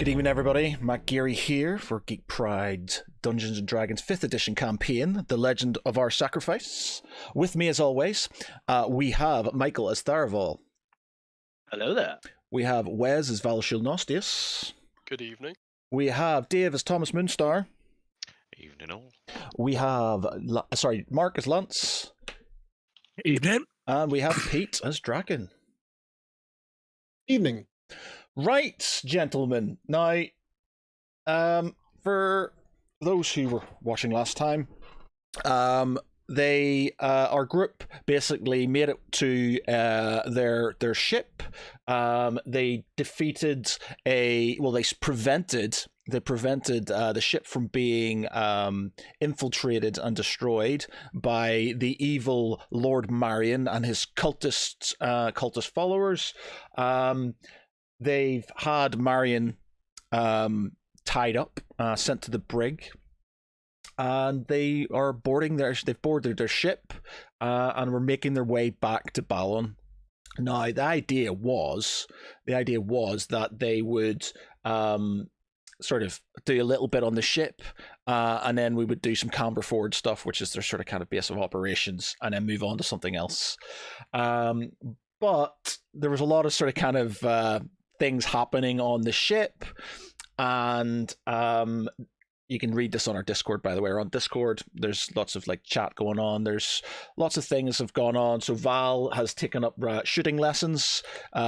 Good evening, everybody. Matt Geary here for Geek Pride's Dungeons & Dragons 5th edition campaign, The Legend of Our Sacrifice. With me, as always, we have Michael as Tharaval. Hello there. We have Wes as Valshil Nostius. Good evening. We have Dave as Thomas Moonstar. Evening all. We have, Mark as Lance. Evening. And we have Pete as Draken. Evening. Right, gentlemen. Now, for those who were watching last time, our group basically made it to their ship. They defeated they prevented the ship from being infiltrated and destroyed by the evil Lord Marion and his cultist followers. They've had Marion tied up, sent to the brig, and they are they've boarded their ship, and were making their way back to Balon. Now, the idea was that they would sort of do a little bit on the ship, and then we would do some camber forward stuff, which is their sort of kind of base of operations, and then move on to something else. But there was a lot of sort of kind of things happening on the ship, and you can read this on our Discord, by the way. We're on Discord. There's lots of like chat going on. There's lots of things have gone on. So Val has taken up shooting lessons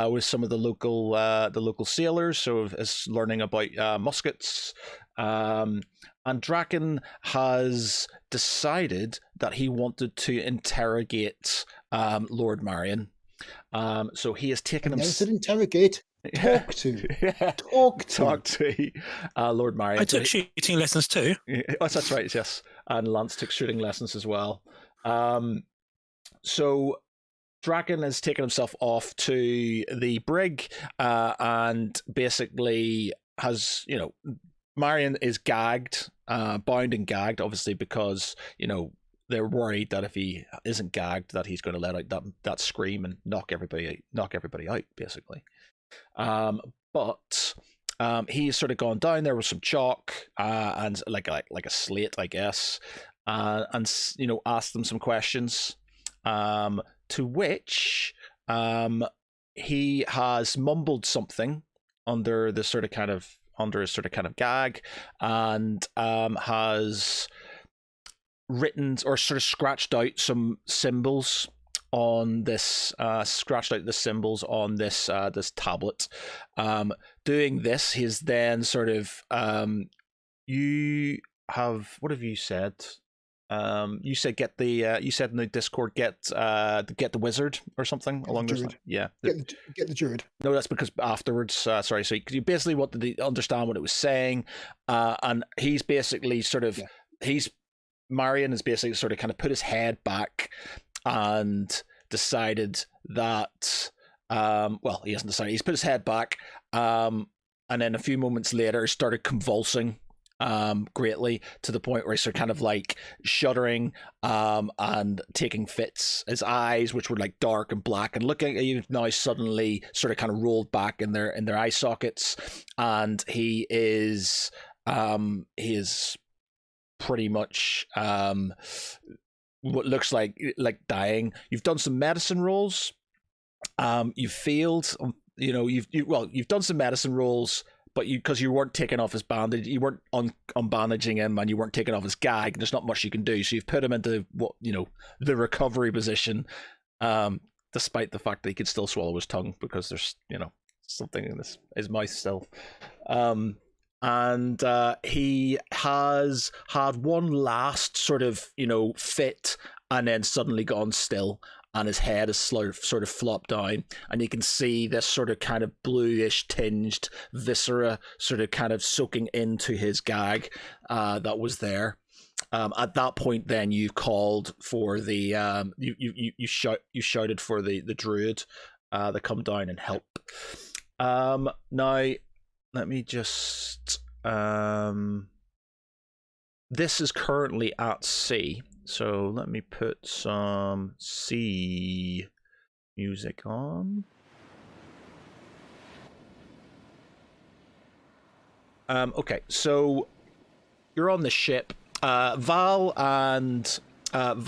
with some of the local sailors, so is learning about muskets. And Draken has decided that he wanted to interrogate Lord Marion. So he has taken him. Never said interrogate. Talk to. Talk to Lord Marion. I took shooting lessons too. Oh, that's right, yes. And Lance took shooting lessons as well. So Draken has taken himself off to the brig, and basically has, Marion is gagged, bound and gagged, obviously, because, they're worried that if he isn't gagged, that he's going to let out that scream and knock everybody out, basically. But he's sort of gone down there with some chalk and like a slate, I guess, and asked them some questions, to which he has mumbled something under his sort of kind of gag, and has written or sort of scratched out some symbols on this this tablet. Doing this, he's then sort of what have you said? You said you said in the Discord get the wizard or something along those lines. Yeah, get the druid. No, that's because afterwards. Sorry, so you basically wanted to understand what it was saying, and he's basically sort of Marion has basically sort of kind of put his head back and decided that he hasn't decided, he's put his head back, and then a few moments later started convulsing greatly, to the point where he's sort of kind of like shuddering and taking fits. His eyes, which were like dark and black and looking at you now, suddenly sort of kind of rolled back in their eye sockets, and he is pretty much what looks like dying. You've done some medicine rolls. You've failed. You've done some medicine rolls, but because you weren't taking off his bandage, you weren't unbandaging him, and you weren't taking off his gag. There's not much you can do. So you've put him into the recovery position, despite the fact that he could still swallow his tongue because there's something in his mouth still. And he has had one last sort of fit, and then suddenly gone still, and his head is sort of flopped down, and you can see this sort of kind of bluish tinged viscera sort of kind of soaking into his gag that was there. At that point, then you called for the you shouted for the druid to come down and help. Now, let me just this is currently at sea, so let me put some sea music on. Okay, so you're on the ship. Val and Lance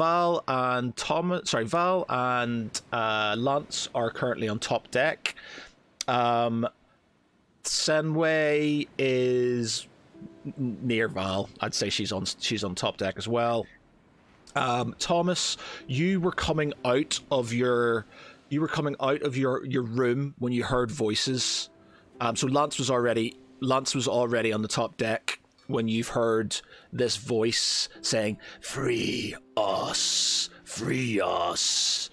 are currently on top deck. Senway is near Val. I'd say she's on top deck as well. Thomas, you were coming out of your room when you heard voices. So Lance was already on the top deck when you've heard this voice saying, "Free us, free us."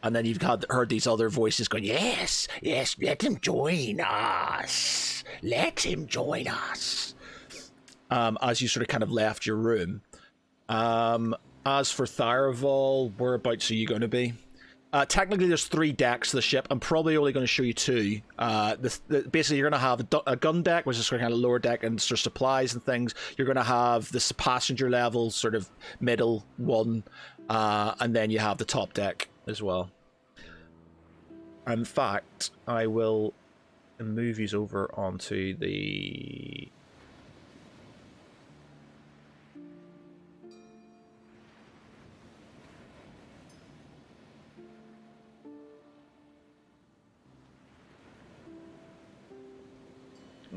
And then you've heard these other voices going, "Yes, yes, let him join us. Let him join us." As you sort of kind of left your room. As for Tharaval, whereabouts are you going to be? Technically, there's 3 decks to the ship. I'm probably only going to show you 2. Basically, you're going to have a gun deck, which is sort of kind of lower deck and sort of supplies and things. You're going to have this passenger level, sort of middle one, and then you have the top deck as well. In fact, I will move you over onto the...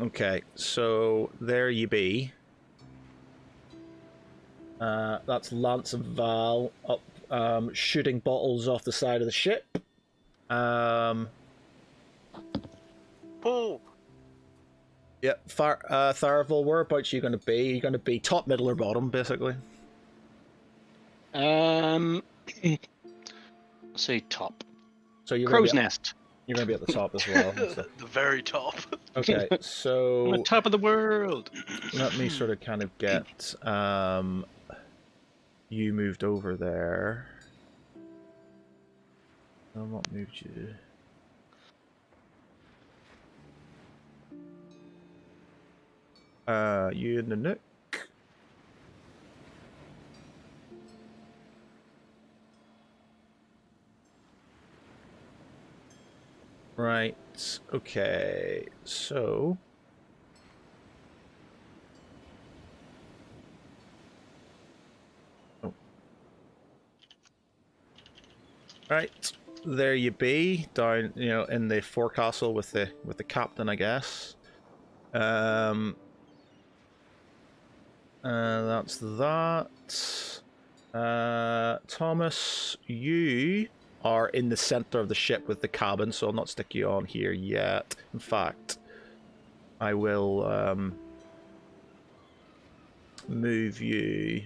Okay, so there you be. That's Lance and Val up, shooting bottles off the side of the ship. Oh. Yep, Tharaval, whereabouts are you going to be? Are you going to be top, middle, or bottom, basically? I'll say top. So you're Crow's nest. You're going to be at the top as well. The very top. Okay, so... On top of the world. Let me sort of kind of get you moved over there. What moved you? You in the nook. Right, okay, so... Oh. Right, there you be, down, you know, in the forecastle with the captain, I guess. That's that. Thomas, you are in the center of the ship with the cabin, so I'll not stick you on here yet. In fact, I will move you.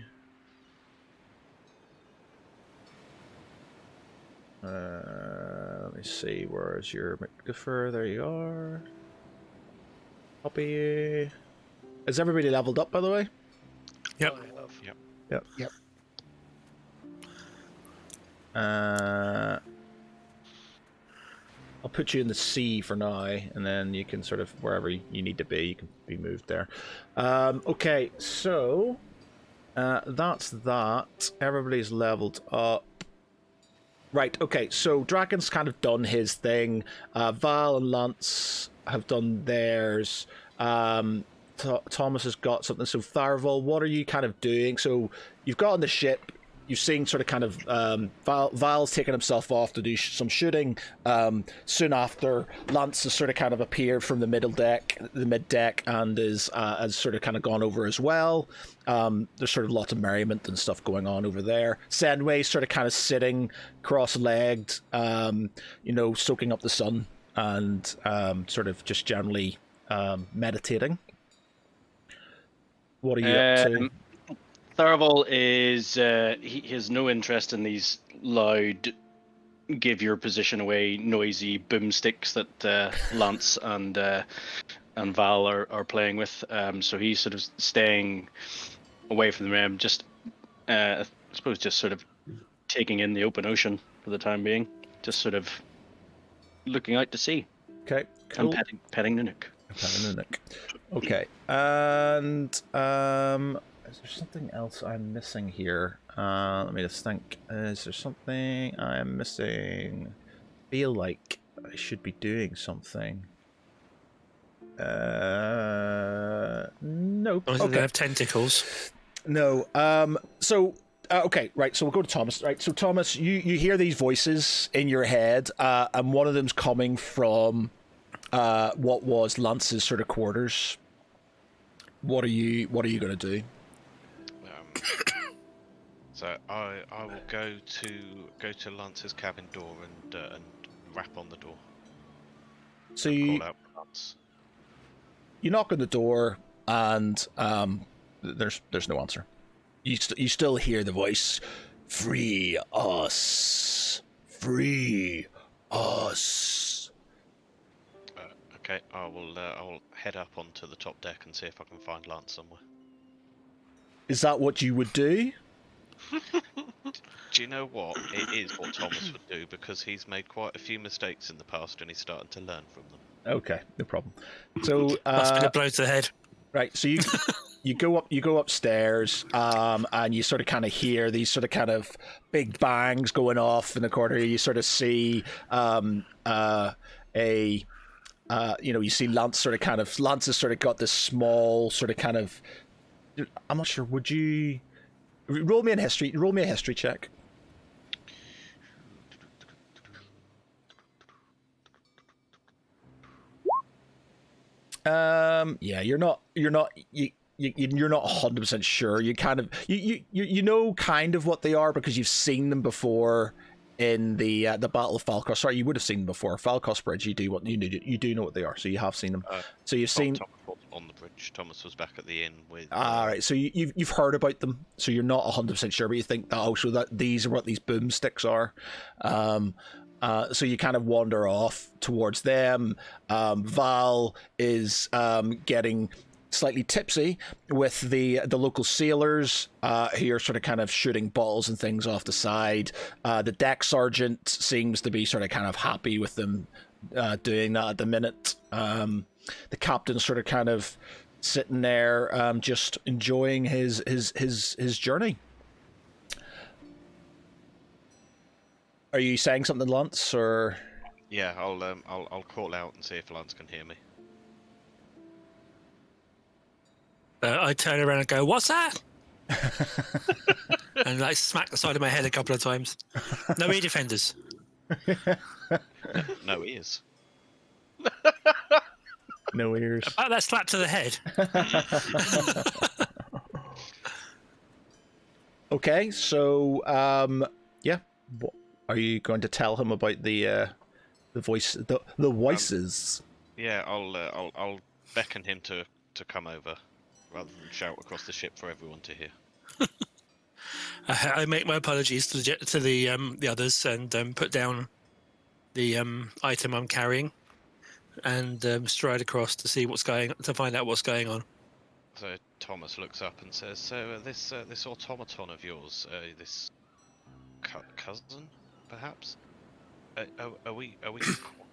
Let me see, where's your McGuffer? There you are. Copy you. Is everybody leveled up, by the way? Yep. Yep. I'll put you in the sea for now, and then you can sort of, wherever you need to be, you can be moved there. Okay, so that's that. Everybody's leveled up. Right, okay, so Draken's kind of done his thing. Val and Lance have done theirs. Thomas has got something. So Tharaval, what are you kind of doing? So you've got on the ship, you've seen sort of kind of Val's taken himself off to do some shooting. Soon after, Lance has sort of kind of appeared from the mid deck, and has sort of kind of gone over as well. There's sort of lots of merriment and stuff going on over there. Senway's sort of kind of sitting cross-legged, you know, soaking up the sun and sort of just generally meditating. What are you up to? Tharaval is he has no interest in these loud, give your position away, noisy boomsticks that Lance and Val are playing with. So he's sort of staying away from the rim, just I suppose just sort of taking in the open ocean for the time being, just sort of looking out to sea. Okay, cool. And petting Nunuk. Okay, and is there something else I'm missing here? Let me just think. Is there something I'm missing? I feel like I should be doing something. Nope. Or do they have tentacles? No. Okay, right. So we'll go to Thomas. Right. So Thomas, you hear these voices in your head, and one of them's coming from what was Lance's sort of quarters. What are you going to do? So I will go to Lance's cabin door and rap on the door. So Call out Lance. You knock on the door, and there's no answer. You still hear the voice, "Free us, free us." Okay, I'll head up onto the top deck and see if I can find Lance somewhere. Is that what you would do? Do you know what? It is what Thomas would do because he's made quite a few mistakes in the past and he's starting to learn from them. Okay, no problem. So Must be a blow to the head. right, so you go upstairs, and you sort of kind of hear these sort of kind of big bangs going off in the corner. You sort of see you see Lance has sort of got this small sort of kind of. I'm not sure. Would you roll me a history check? Yeah, you're not 100% sure. You kind of you know kind of what they are because you've seen them before in the Battle of Falkos. Sorry, you would have seen them before. Falkos Bridge. You do know what they are. So you have seen them. So you've seen Thomas was on the bridge. Thomas was back at the inn with. All right. So you've heard about them. So you're not 100% sure, but you think that these are what these boomsticks are. So you kind of wander off towards them. Val is getting slightly tipsy with the local sailors who are sort of kind of shooting bottles and things off the side. The deck sergeant seems to be sort of kind of happy with them doing that at the minute. The captain's sort of kind of sitting there just enjoying his journey. Are you saying something, Lance, or? Yeah, I'll call out and see if Lance can hear me. I turn around and go, "What's that?" And like smack the side of my head a couple of times. No ear defenders. No ears. No ears. About that slap to the head. Okay, so yeah, what, are you going to tell him about the voices? Yeah, I'll beckon him to come over, rather than shout across the ship for everyone to hear. I make my apologies to the others and put down the item I'm carrying and stride across to find out what's going on. So Thomas looks up and says, "So this automaton of yours, this cousin, perhaps? Are we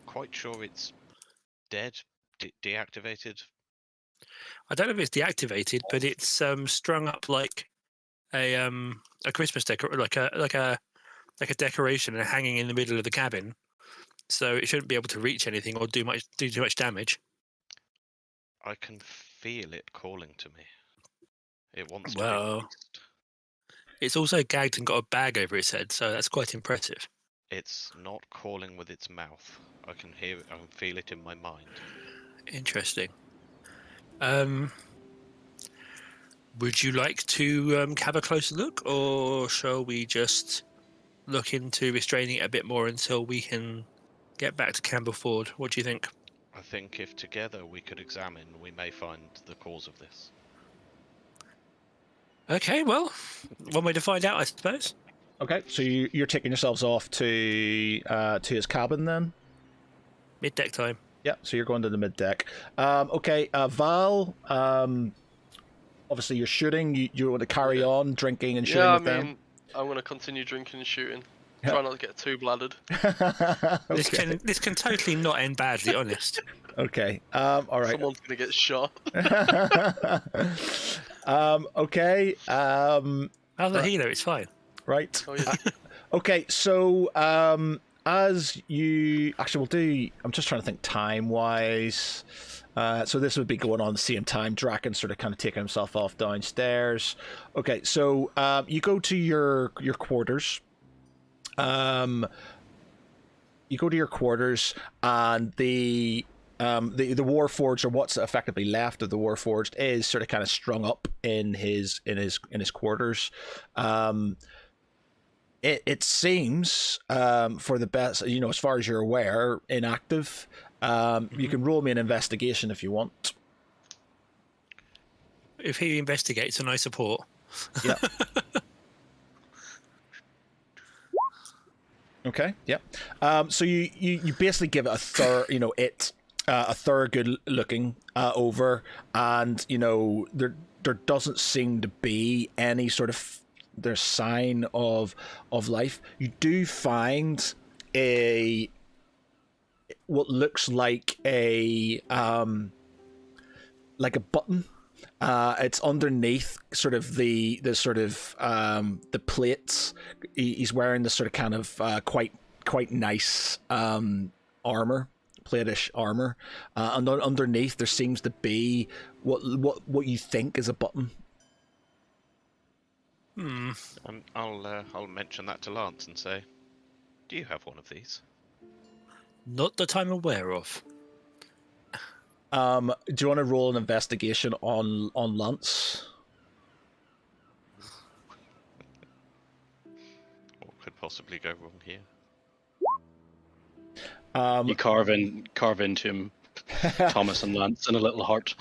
quite sure it's dead, deactivated?" I don't know if it's deactivated, but it's strung up like a Christmas like a decoration and hanging in the middle of the cabin. So it shouldn't be able to reach anything or do too much damage. I can feel it calling to me. It wants to be Well, released. it's also gagged and got a bag over its head, so that's quite impressive. It's not calling with its mouth. I can hear it. I can feel it in my mind. Interesting. Would you like to have a closer look, or shall we just look into restraining it a bit more until we can get back to Campbell Ford? What do you think? I think if together we could examine, we may find the cause of this. Okay, well, one way to find out, I suppose. Okay, so you're taking yourselves off to his cabin then? Mid-deck time. Yeah, so you're going to the mid deck. Okay, Val. Obviously, you're shooting. You want to carry on drinking and shooting with them? I'm going to continue drinking and shooting. Yeah. Try not to get too bladdered. Okay. This can totally not end badly, honest. Okay. All right. Someone's going to get shot. Okay. How's the healer? It's fine. Right. Oh, yeah. Okay. So, as you actually will do, I'm just trying to think time wise. So this would be going on at the same time. Draken sort of kind of taking himself off downstairs. Okay, so you go to your quarters. You go to your quarters, and the Warforged, or what's effectively left of the Warforged, is sort of kind of strung up in his quarters. It seems, for the best, as far as you're aware, inactive. You can roll me an investigation if you want. If he investigates and I support. Yeah. Okay. Yeah. So you basically give it a thorough, a thorough good looking over, and there doesn't seem to be any sort of there's sign of life. You do find what looks like a button. It's underneath sort of the plates. He's wearing this sort of kind of quite nice armor, platish armor, and underneath there seems to be what you think is a button. I'll mention that to Lance and say, "Do you have one of these?" Not that I'm aware of. Do you want to roll an investigation on Lance? What could possibly go wrong here? You carve into him, Thomas and Lance, and a little heart.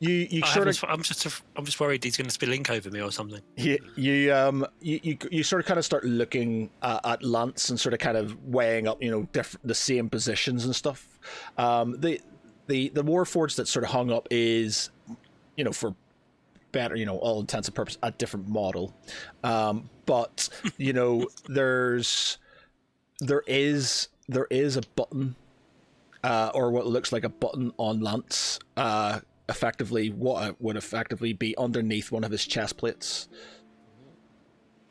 I'm just worried he's going to spill ink over me or something. You sort of kind of start looking at Lance and sort of kind of weighing up, the same positions and stuff. The Warforged that sort of hung up is, for better, all intents and purposes, a different model. But there is a button, or what looks like a button on Lance, effectively what would effectively be underneath one of his chest plates.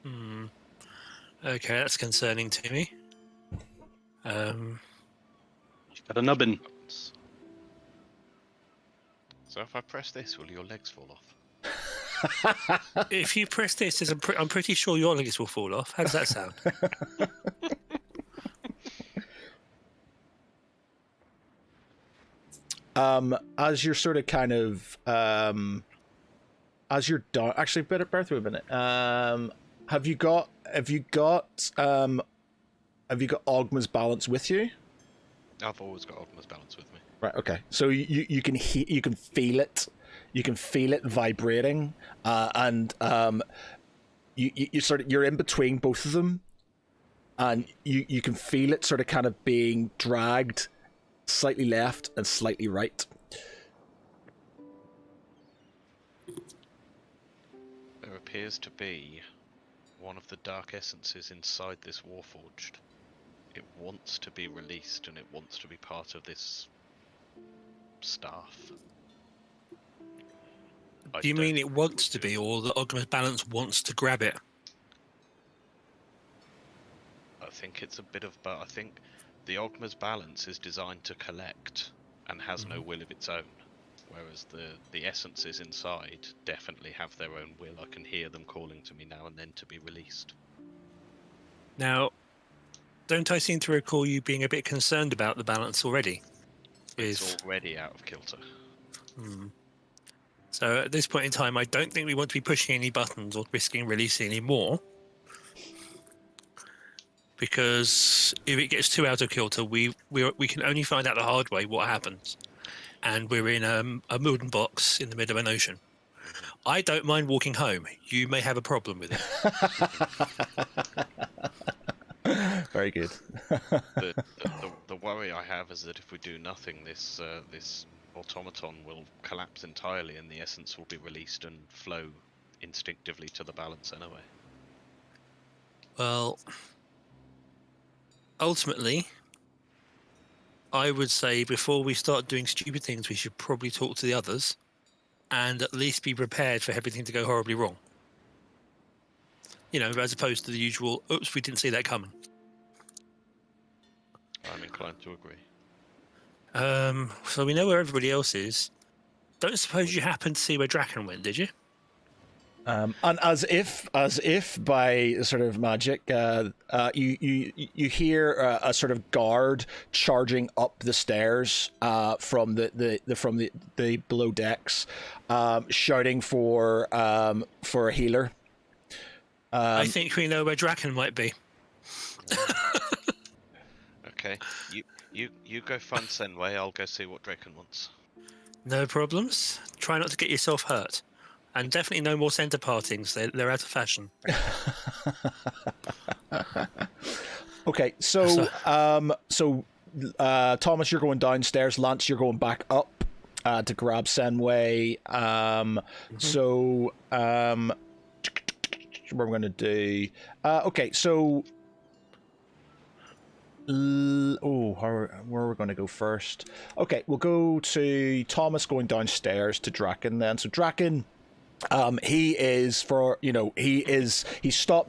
Okay, that's concerning to me. You've got a nubbin. So if I press this, will your legs fall off? If you press this, I'm pretty sure your legs will fall off. How does that sound? As you're sort of kind of as you're done, actually, bear through a minute. Have you got Ogma's balance with you? I've always got Ogma's balance with me. Right. Okay. So you can feel it. You can feel it vibrating, and you're in between both of them, and you can feel it sort of kind of being dragged slightly left and slightly right. There appears to be one of the dark essences inside this Warforged. It wants to be released, and it wants to be part of this staff. Do you mean it wants to be, or the Ogma's balance wants to grab it? I think it's a bit of both. I think the Ogma's balance is designed to collect and has no will of its own, whereas the essences inside definitely have their own will. I can hear them calling to me now and then to be released. Now, don't I seem to recall you being a bit concerned about the balance already? It's already out of kilter. So at this point in time, I don't think we want to be pushing any buttons or risking releasing any more. Because if it gets too out of kilter, we can only find out the hard way what happens. And we're in a wooden box in the middle of an ocean. I don't mind walking home. You may have a problem with it. Very good. The worry I have is that if we do nothing, this automaton will collapse entirely, and the essence will be released and flow instinctively to the balance anyway. Well, ultimately, I would say before we start doing stupid things, we should probably talk to the others and at least be prepared for everything to go horribly wrong. As opposed to the usual, oops, we didn't see that coming. I'm inclined to agree. So we know where everybody else is. Don't suppose you happened to see where Draken went, did you? And as if by sort of magic, you hear a sort of guard charging up the stairs from the below decks, shouting for a healer. I think we know where Draken might be. Okay, you go find Senway. I'll go see what Draken wants. No problems. Try not to get yourself hurt. And definitely no more centre partings. They're out of fashion. Okay, so Thomas, you're going downstairs. Lance, you're going back up to grab Senway. So what we're going to do? Okay, so where are we going to go first? Okay, we'll go to Thomas going downstairs to Draken then. So Draken. He stopped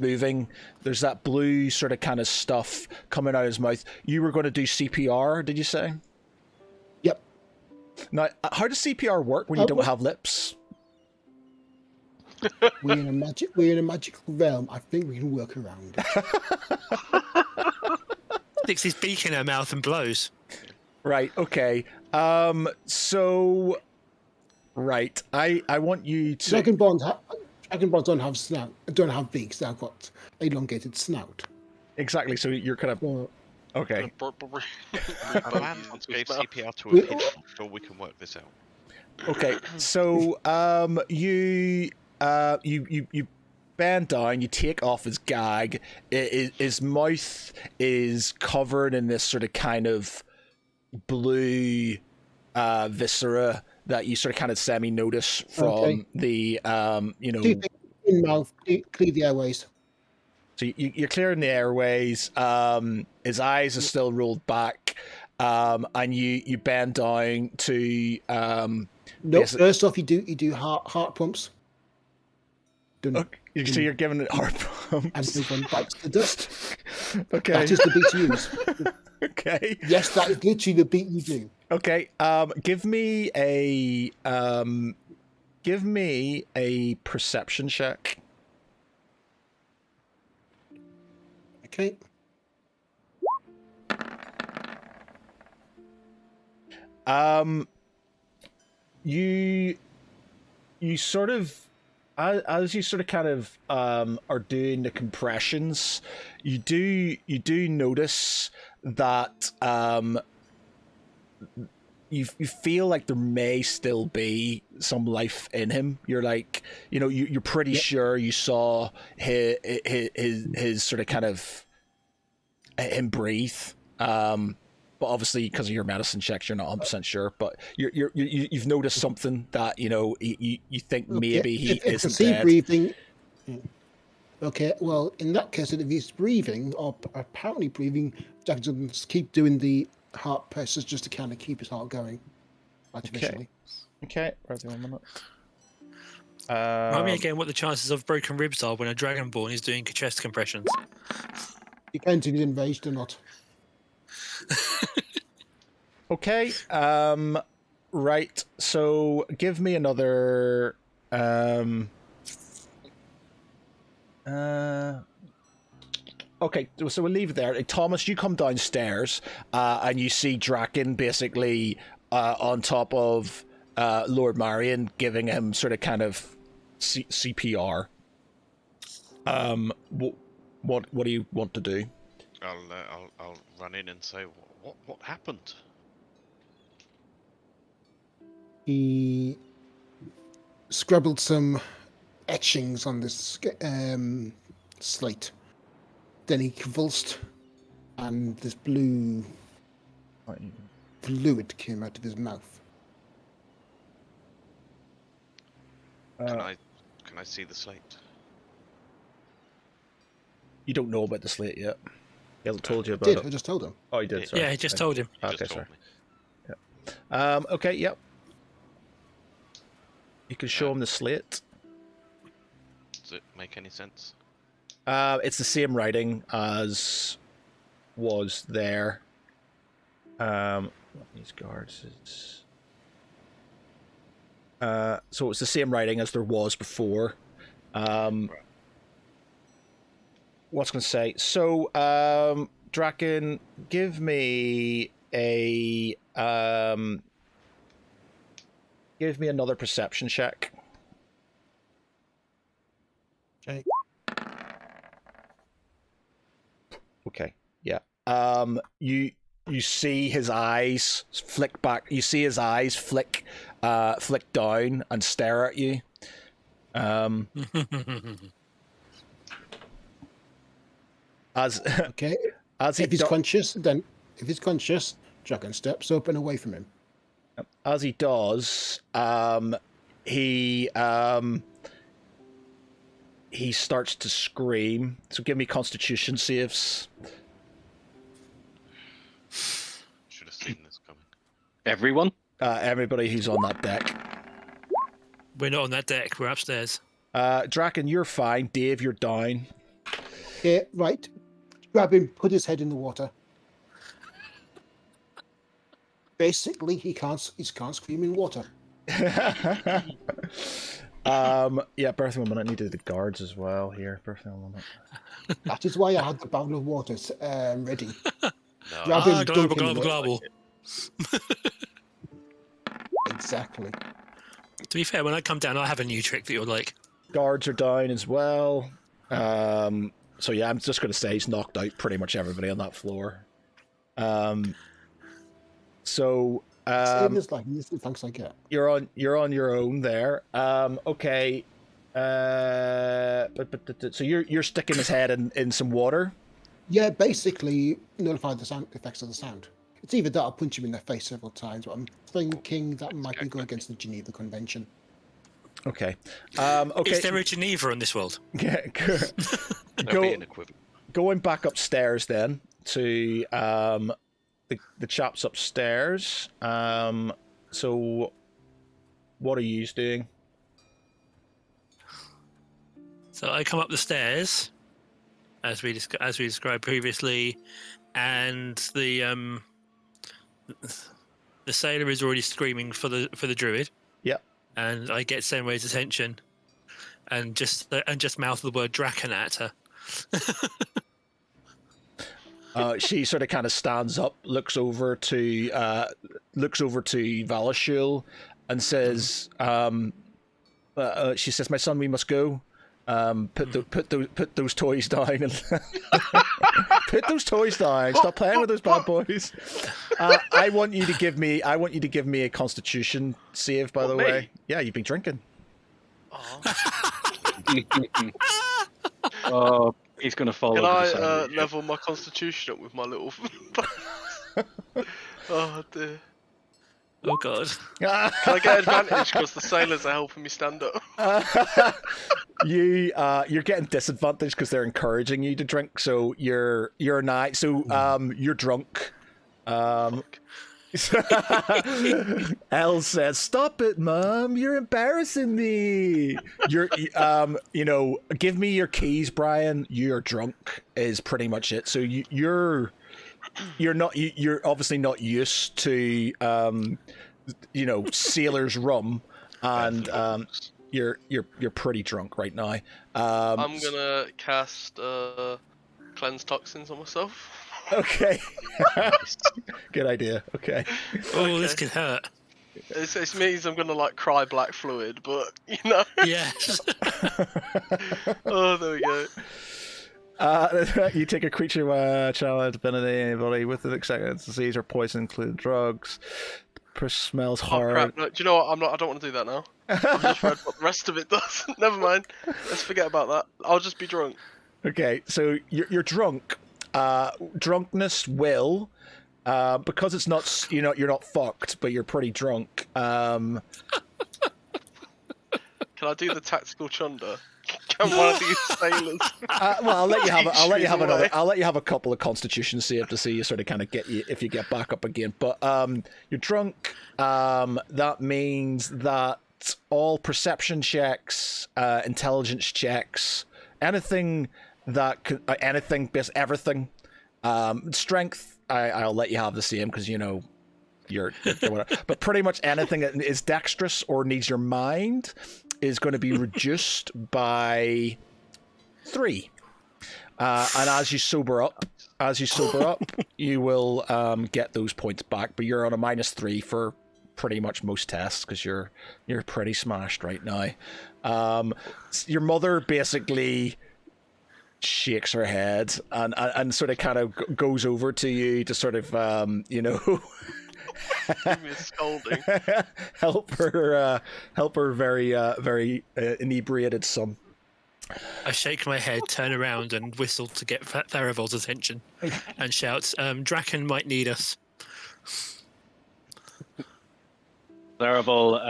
moving. There's that blue sort of kind of stuff coming out of his mouth. You were going to do CPR, did you say? Yep. Now, how does CPR work when you don't have lips? We're in a magical realm. I think we can work around it. Sticks his beak in her mouth and blows. Right. Okay. Right. I want you to. Dragonborns don't have beaks. They've got elongated snout. Exactly. So you're kind of okay. A man gave CPR to a pigeon, so we can work this out. Okay. So you bend down. You take off his gag. His mouth is covered in this sort of kind of blue viscera that you sort of kind of semi-notice from the, in mouth, clear the airways. So you're clearing the airways. His eyes are still rolled back, and you bend down to. No, first off, you do heart pumps. Okay, so you're giving it heart pumps, and no one bites the dust. Okay, that is the beat you use. Okay. Yes, that is literally the beat you do. Okay. Give me a perception check. Okay. You sort of, as you sort of kind of are doing the compressions, you do notice that you feel like there may still be some life in him. You're like, you're pretty sure you saw his sort of kind of him breathe. But obviously, because of your medicine checks, you're not 100% sure. But you've noticed something that you think maybe he isn't dead. Breathing. Okay, well, in that case, if he's breathing or apparently breathing, Jack doesn't keep doing the heart presses just to kind of keep his heart going artificially. Okay, right, 1 minute. Remind me again what the chances of broken ribs are when a dragonborn is doing chest compressions. Depends if he's enraged or not. Okay, right, so give me another... Okay, so we'll leave it there. Thomas, you come downstairs and you see Draken basically on top of Lord Marion, giving him sort of kind of CPR. What do you want to do? I'll run in and say, what happened? He scribbled some etchings on this slate. Then he convulsed, and this blue fluid came out of his mouth. Can I see the slate? You don't know about the slate yet. He hasn't told you about it. I just told him. Oh, he did. Sorry. Yeah, he just told him. Okay, sorry. Yeah. Okay. Yep. You can show him the slate. Does it make any sense? It's the same writing as was there. These guards is. So it's the same writing as there was before. What's going to say? So, Draken, give me another perception check. Okay. Okay. Yeah. You see his eyes flick back. You see his eyes flick down and stare at you. As Okay. as he If he's conscious, Dragon steps up and away from him. as he does, he starts to scream. So give me Constitution saves. Should have seen this coming. Everyone? Everybody who's on that deck. We're not on that deck. We're upstairs. Draken, you're fine. Dave, you're down. Yeah, right. Grab him, put his head in the water. Basically, he can't scream in water. Yeah, birthing one minute. I needed the guards as well here. Birthing one minute. That is why I had the barrel of water ready. No, Grab him, dunk Global, him in global, the global. Exactly. To be fair, when I come down, I have a new trick that you're like. Guards are down as well. So yeah, I'm just going to say he's knocked out pretty much everybody on that floor. So Same as like the thanks I get. you're on your own there. Okay. So you're sticking his head in some water. Yeah, basically nullify the sound effects of the sound. It's either that or punch him in the face several times, but I'm thinking that might be going against the Geneva Convention. Okay. Okay. Is there a Geneva in this world? Yeah, there'll be an equivalent. going back upstairs then to the chaps upstairs. So what are you doing? So I come up the stairs, as we described previously, and the sailor is already screaming for the druid. Yep. And I get Senway's attention, and just mouth the word Draken at her. She sort of kind of stands up, looks over to Valashul, and says, she says, "My son, we must go. Put those toys down and put those toys down. Stop playing with those bad boys." I want you to give me a Constitution save. By the way, yeah, you've been drinking. Oh, he's going to follow. Can the I sandwich. level my constitution up with my little? Oh dear. Oh God! Can I get advantage because the sailors are helping me stand up? You're getting disadvantaged because they're encouraging you to drink. So you're you're drunk. Elle says, "Stop it, Mom! You're embarrassing me. You're give me your keys, Brian. You're drunk is pretty much it. So you're obviously not used to sailor's rum, and you're pretty drunk right now. I'm gonna cast cleanse toxins on myself. Okay. Good idea. Okay. Oh, this could hurt. It means I'm gonna like cry black fluid, but you know. Yes. Oh, there we go. You take a creature challenge ability anybody with an expected disease or poison, including drugs. Smells Oh hard. crap! No, do you know what? I don't want to do that now. I've just read what the rest of it does. Never mind. Let's forget about that. I'll just be drunk. Okay, so you're drunk. Drunkenness will, because it's not you're not fucked, but you're pretty drunk. Can I do the tactical chunder? Can one of these sailors? Well, I'll let you have. I'll let you have Away. another. I'll let you have a couple of Constitution save to see you sort of kind of get you if you get back up again. But you're drunk. That means that all perception checks, intelligence checks, anything that could, everything. Strength. I'll let you have the same because you're you're but pretty much anything that is dexterous or needs your mind is going to be reduced by 3. And as you sober up, you will get those points back. But you're on a -3 for pretty much most tests because you're pretty smashed right now. Your mother basically shakes her head and sort of kind of goes over to you to sort of Give me a scolding. help her very inebriated son. I shake my head, turn around, and whistle to get Tharavol's attention, and shout, "Draken might need us." Tharavel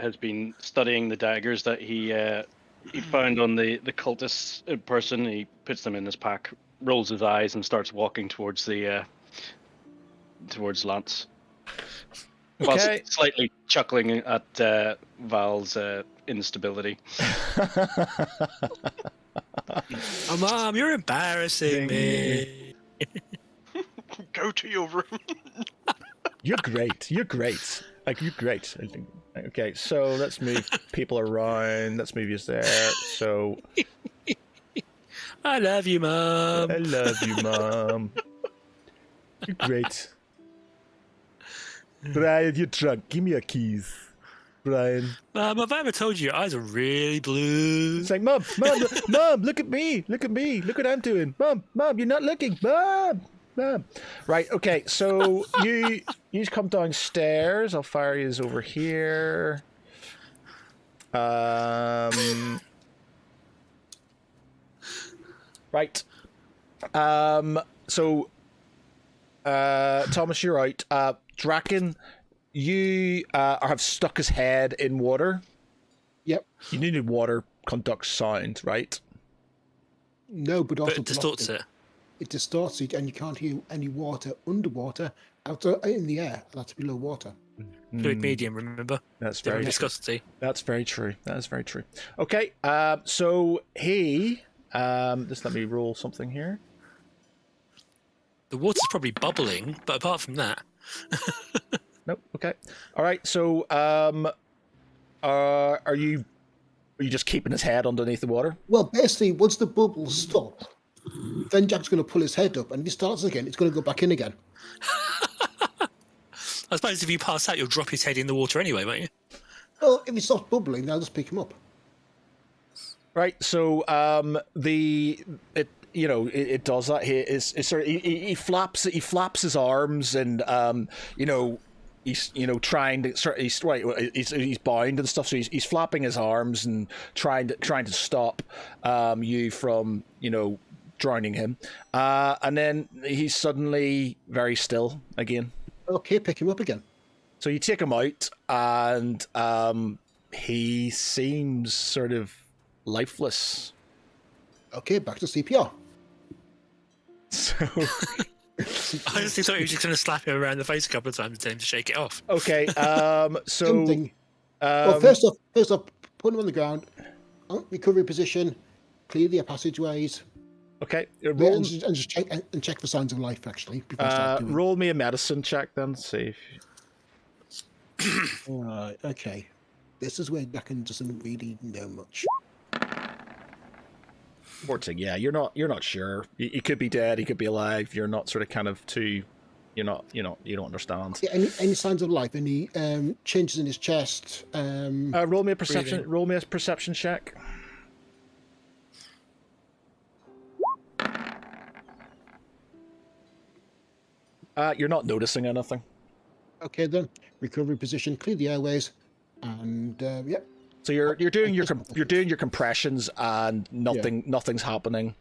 has been studying the daggers that he found on the cultist person. He puts them in his pack, rolls his eyes, and starts walking towards Lance. Whilst Okay. slightly chuckling at Val's instability. Oh, Mom, you're embarrassing me. Go to your room. You're great. You're great. Like, you're great. I think. Okay, so let's move people around. Let's move you there. So. I love you, Mom. I love you, Mom. You're great. Brian, you're drunk. Give me your keys. Brian. Mom, have I ever told you your eyes are really blue? It's like, Mom, look at me. Look at me. Look what I'm doing. Mom, you're not looking. Mom. Right, okay, so you come downstairs. I'll fire you over here. Right. So Thomas, you're out. Draken, you have stuck his head in water. Yep. You needed water conducts sound, right? No, but also But it distorts it. It distorts it, and you can't hear any water underwater, in the air. That's below water. Fluid medium, remember? That's Different very viscosity. That's very true. That is very true. Okay, so he just let me roll something here. The water's probably bubbling, but apart from that, Nope. Okay. All right. So, are you just keeping his head underneath the water? Well, basically, once the bubbles stop, then Jack's going to pull his head up, and if he starts again, it's going to go back in again. I suppose if you pass out, you'll drop his head in the water anyway, won't you? Well, if he stops bubbling, then I'll just pick him up. Right. So, it does that. He flaps his arms, and he's trying to he's bound and stuff, so he's flapping his arms and trying to stop you from drowning him, and then he's suddenly very still again. Okay, pick him up again. So you take him out, and he seems sort of lifeless. Okay, back to CPR. So I honestly thought he was just going to slap him around the face a couple of times and tell him to shake it off. okay, so Something. Well, first off, put him on the ground, recovery position, clear the passageways, okay, and just check for signs of life. Actually, before I start doing. roll me a medicine check then. See. All right. Okay. This is where Dakin doesn't really know much. 14. Yeah, you're not sure. He could be dead. He could be alive. You're not sort of kind of too. You don't understand. Yeah, any signs of life? Any changes in his chest? Roll me a perception. breathing. Roll me a perception check. You're not noticing anything. Okay, then recovery position, clear the airways, and yep. So you're doing your compressions and nothing's happening.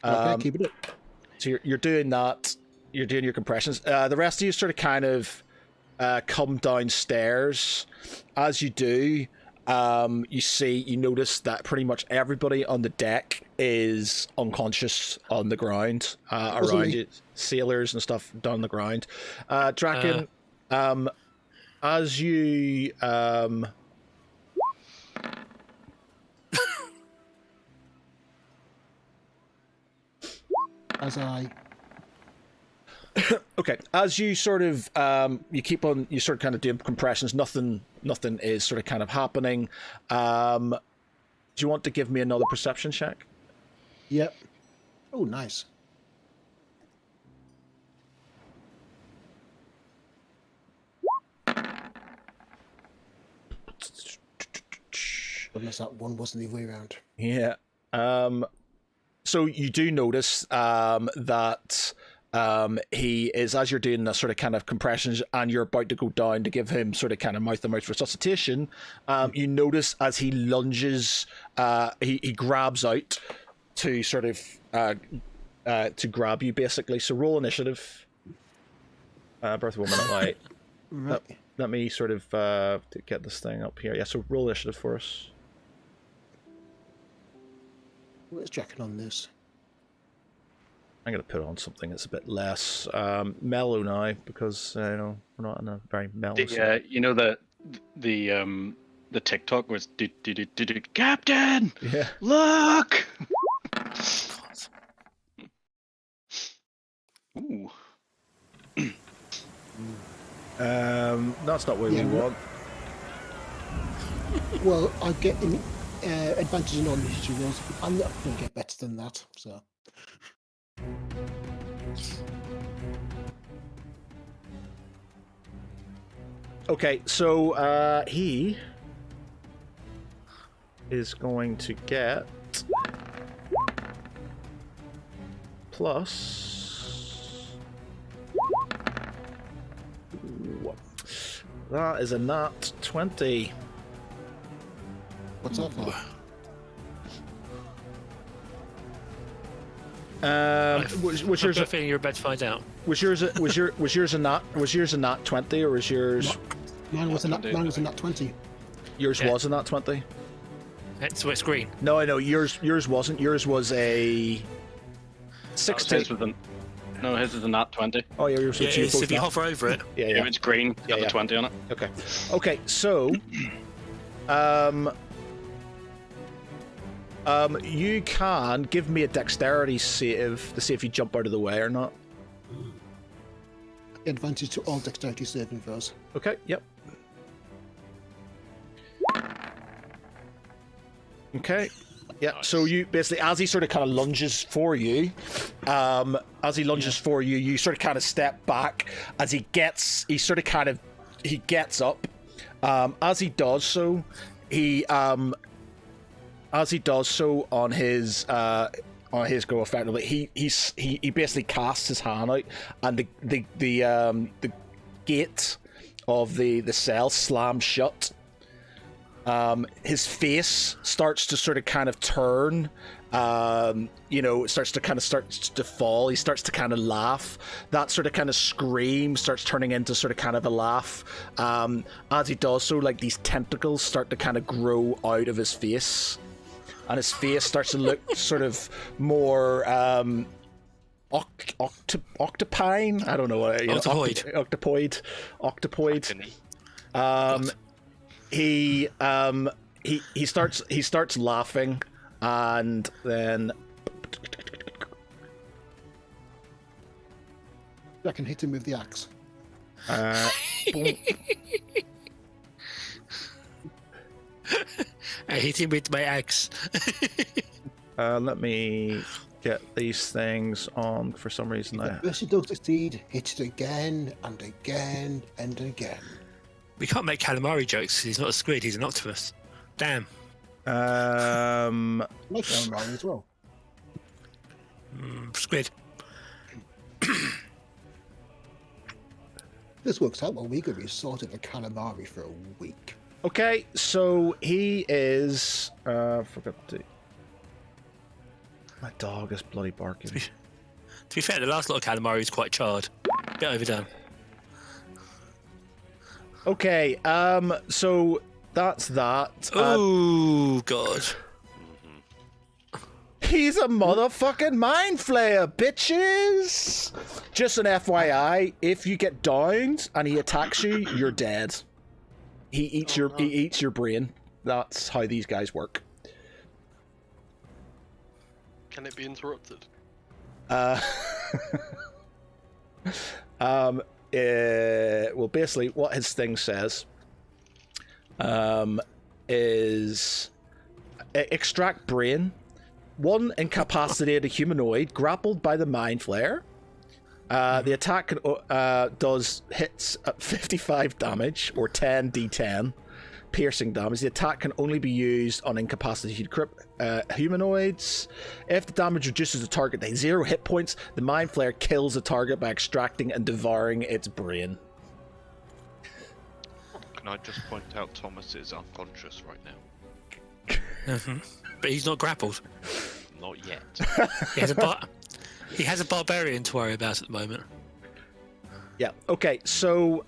Okay, keep it up. So you're doing that. You're doing your compressions. The rest of you sort of kind of come downstairs. As you do, you notice that pretty much everybody on the deck is unconscious on the ground around you. Sailors and stuff down the ground. Draken, as you Okay, as you sort of you keep on, you sort of kind of do compressions. Nothing is sort of kind of happening. Do you want to give me another perception check? Yep. Oh, nice. Unless that one wasn't the other way around. Yeah. So you do notice that he is, as you're doing the sort of kind of compressions and you're about to go down to give him sort of kind of mouth-to-mouth resuscitation, you notice as he lunges, he grabs out to sort of to grab you, basically. So roll initiative. Birth of a Woman at Light. Right. Let me sort of get this thing up here. Yeah, so roll initiative for us. Let's check on this. I'm going to put on something that's a bit less mellow now because you know, we're not in a very mellow. You know the TikTok was do Captain. Yeah. Look. Ooh. That's not what we want. Well, I get advantage in all initiative rolls. I'm not going to get better than that, so. Okay, so he is going to get plus. Ooh, that is a nat 20. What's that for? Was yours? I've got a feeling you're about to find out. Was yours a nat 20, or was yours? Mine was a nat 20. Yours was a nat 20. It's green. No, I know yours wasn't. Yours was a 16. His was a nat 20. Oh yeah, yours was If you hover over it. Yeah, If it's green, got the 20 on it. Okay, so you can give me a dexterity save to see if you jump out of the way or not. Advantage to all dexterity saving throws. Okay, yep. Okay. Yeah, nice. So you basically, as he sort of kind of lunges for you, you sort of kind of step back as he gets up. As he does so, on his go effectively, he basically casts his hand out, and the gate of the cell slams shut. His face starts to sort of kind of turn, it starts to fall. He starts to kind of laugh. That sort of kind of scream starts turning into sort of kind of a laugh. As he does so, like these tentacles start to kind of grow out of his face, and his face starts to look sort of more octopine. I don't know what octopoid. He starts laughing, and then I can hit him with the axe. I hit him with my axe. Let me get these things on for some reason. If you don't succeed, hit it again and again and again. We can't make calamari jokes. He's not a squid. He's an octopus. Damn. Like calamari as well. Squid. This works out well. We could be sort of a calamari for a week. Okay, so he is. Forgot to. My dog is bloody barking. To be fair, the last lot of calamari is quite charred. Bit overdone. Okay, so that's that. Oh God. He's a motherfucking mind flayer, bitches! Just an FYI, if you get downed and he attacks you, you're dead. He eats your brain. That's how these guys work. Can it be interrupted? Well, basically, what his thing says is extract brain. One incapacitated humanoid grappled by the mind flare. The attack does hits at 55 damage or 10d10 piercing damage. The attack can only be used on incapacitated humanoids. If the damage reduces the target to 0 hit points, the mind flare kills the target by extracting and devouring its brain. Can I just point out Thomas is unconscious right now? But he's not grappled. Not yet. He has a barbarian to worry about at the moment. Yeah. Okay. So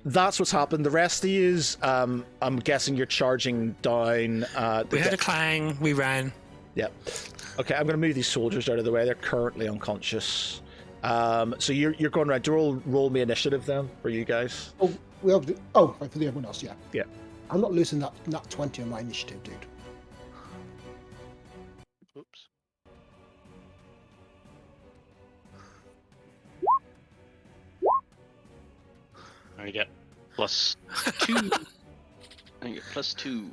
that's what's happened. The rest of you is, I'm guessing you're charging down. We had a clang. We ran. Yep. Okay. I'm going to move these soldiers out of the way. They're currently unconscious. So you're going right. Roll me initiative then for you guys. Oh, we have to. Oh, right, for the everyone else. Yeah. Yeah. I'm not losing that 20 on my initiative, dude. Oops. I get +2. I get +2.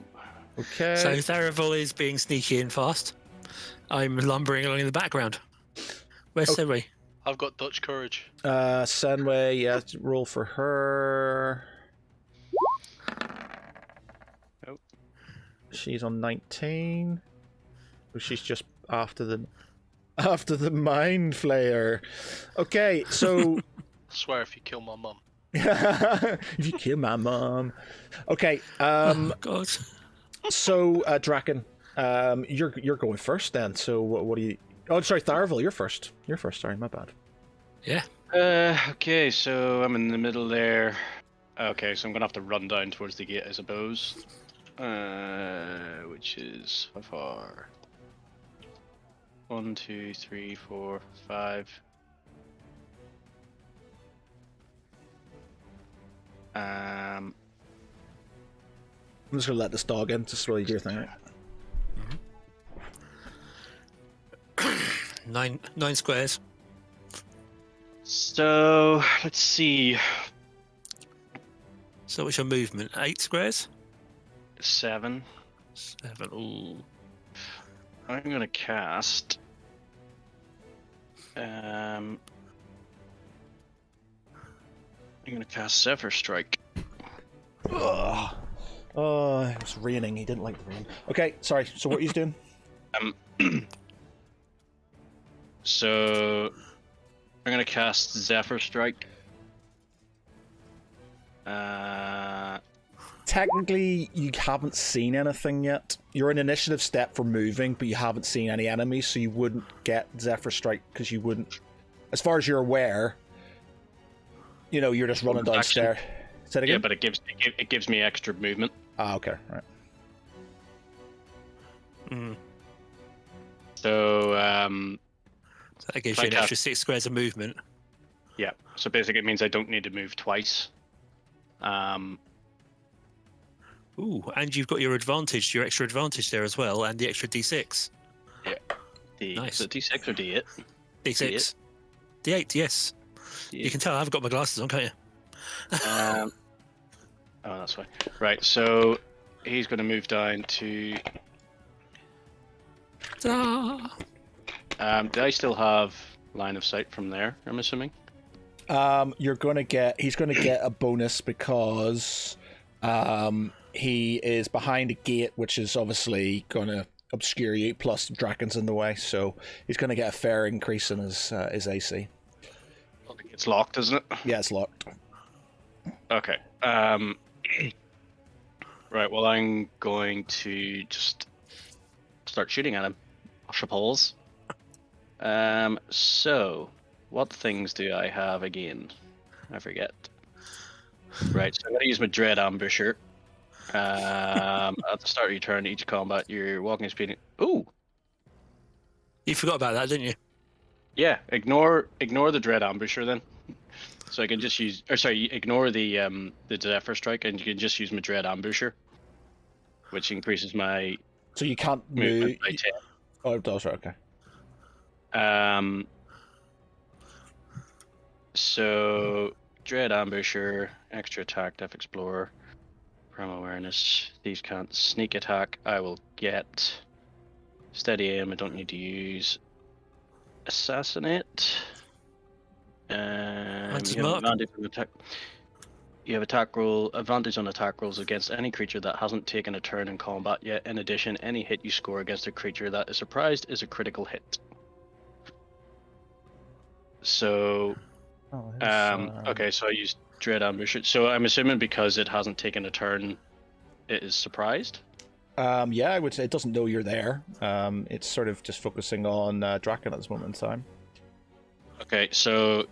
Okay. So Tharavel is being sneaky and fast. I'm lumbering along in the background. Where's Senway? I've got Dutch courage. Senway, yeah, roll for her. Oh. She's on 19. Oh, she's just after the mind flayer. Okay, so I swear if you kill my mum. if you kill my mom. Okay, Oh, God. so Draken, you're going first then. So what do you? Oh, sorry, Tharavel, you're first. You're first. Sorry, my bad. Yeah. Okay, so I'm in the middle there. Okay, so I'm gonna have to run down towards the gate, I suppose. Which is how far? 1, 2, 3, 4, 5. I'm just gonna let this dog in to slowly do your thing. Right? 9 squares. So let's see. So what's your movement? 8 squares? 7. 7. Ooh. I'm gonna cast. I'm gonna cast Zephyr Strike. Ugh. Oh, it was raining. He didn't like the rain. Okay, sorry. So what are you doing? So I'm gonna cast Zephyr Strike. Technically, you haven't seen anything yet. You're in initiative step for moving, but you haven't seen any enemies, so you wouldn't get Zephyr Strike because you wouldn't. As far as you're aware, you know, you're just running downstairs. Say it again? Yeah, but it gives me extra movement. Ah, okay, right. So So that gives you an extra 6 squares of movement. yeah. So basically, it means I don't need to move twice. Ooh, and you've got your advantage, your extra advantage there as well, and the extra D6. Nice. The D6 or D8? D6. D8, yes. D8. You can tell I've got my glasses on, can't you? Oh, that's fine. Right, so he's going to move down to. Ta-da! Do I still have line of sight from there? I'm assuming. He's going to get a bonus because he is behind a gate, which is obviously going to obscure you. Plus, Draken's in the way, so he's going to get a fair increase in his AC. It's locked, isn't it? Yeah, it's locked. Okay. Right. Well, I'm going to just start shooting at him. I suppose. So, what things do I have again? I forget. Right. So I'm going to use my Dread Ambusher. At the start of your turn, each combat, you're walking speed. Ooh. You forgot about that, didn't you? Yeah. Ignore the Dread Ambusher then. So I can just use, or sorry, ignore the Zephyr Strike, and you can just use my Dread Ambusher, which increases my So you can't movement move. by 10. Oh, it does, right, okay. So Dread Ambusher, extra attack, Def Explorer, Prime Awareness. These can't sneak attack. I will get steady aim. I don't need to use assassinate. You have advantage on attack. You have attack roll advantage on attack rolls against any creature that hasn't taken a turn in combat yet. In addition, any hit you score against a creature that is surprised is a critical hit. So, okay, so I used Dread Ambush. So I'm assuming because it hasn't taken a turn, it is surprised. Yeah, I would say it doesn't know you're there. It's sort of just focusing on Draken at this moment in time. Okay, so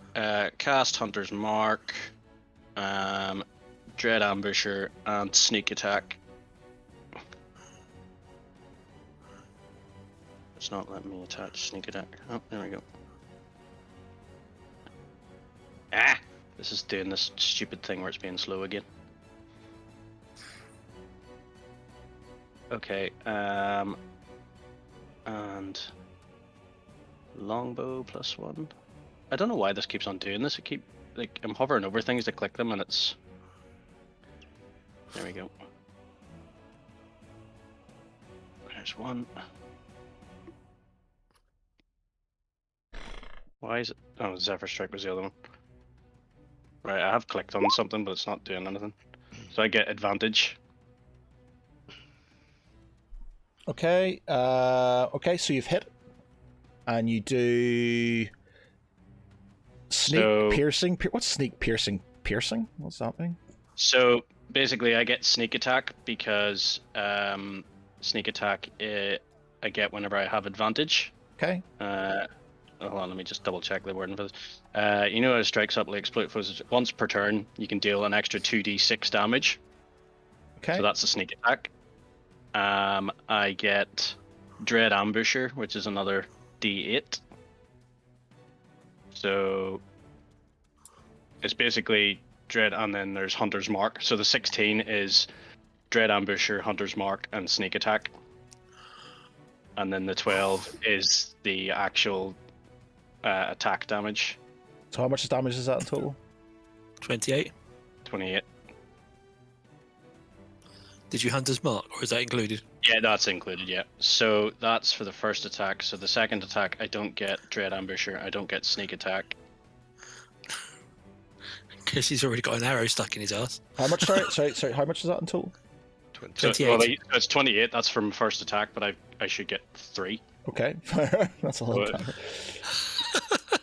cast Hunter's Mark, Dread Ambusher, and Sneak Attack. It's not letting me attach Sneak Attack. Oh, there we go. Ah! This is doing this stupid thing where it's being slow again. Okay, and longbow +1. I don't know why this keeps on doing this. I'm hovering over things to click them and it's... There we go. There's one. Why is it... Oh, Zephyr Strike was the other one. Right, I have clicked on something, but it's not doing anything. So I get advantage. Okay, okay, so you've hit. And you do... Sneak piercing? What's sneak piercing? Piercing? What's that mean? So basically, I get sneak attack because sneak attack I get whenever I have advantage. Okay. Hold on, let me just double check the wording for this. You know how it strikes up like explode foes once per turn. You can deal an extra 2d6 damage. Okay. So that's a sneak attack. I get Dread Ambusher, which is another d8. So it's basically Dread, and then there's Hunter's Mark. So the 16 is Dread Ambusher, Hunter's Mark, and Sneak Attack. And then the 12 is the actual attack damage. So how much damage is that in total? 28. 28. Did you Hunter's Mark, or is that included? Yeah, that's included, yeah. So that's for the first attack. So the second attack, I don't get Dread Ambusher, I don't get Sneak Attack. Because he's already got an arrow stuck in his ass. How much? Sorry. How much is that in total? 28. So, well, it's 28. That's from first attack, but I should get 3. Okay, that's a lot of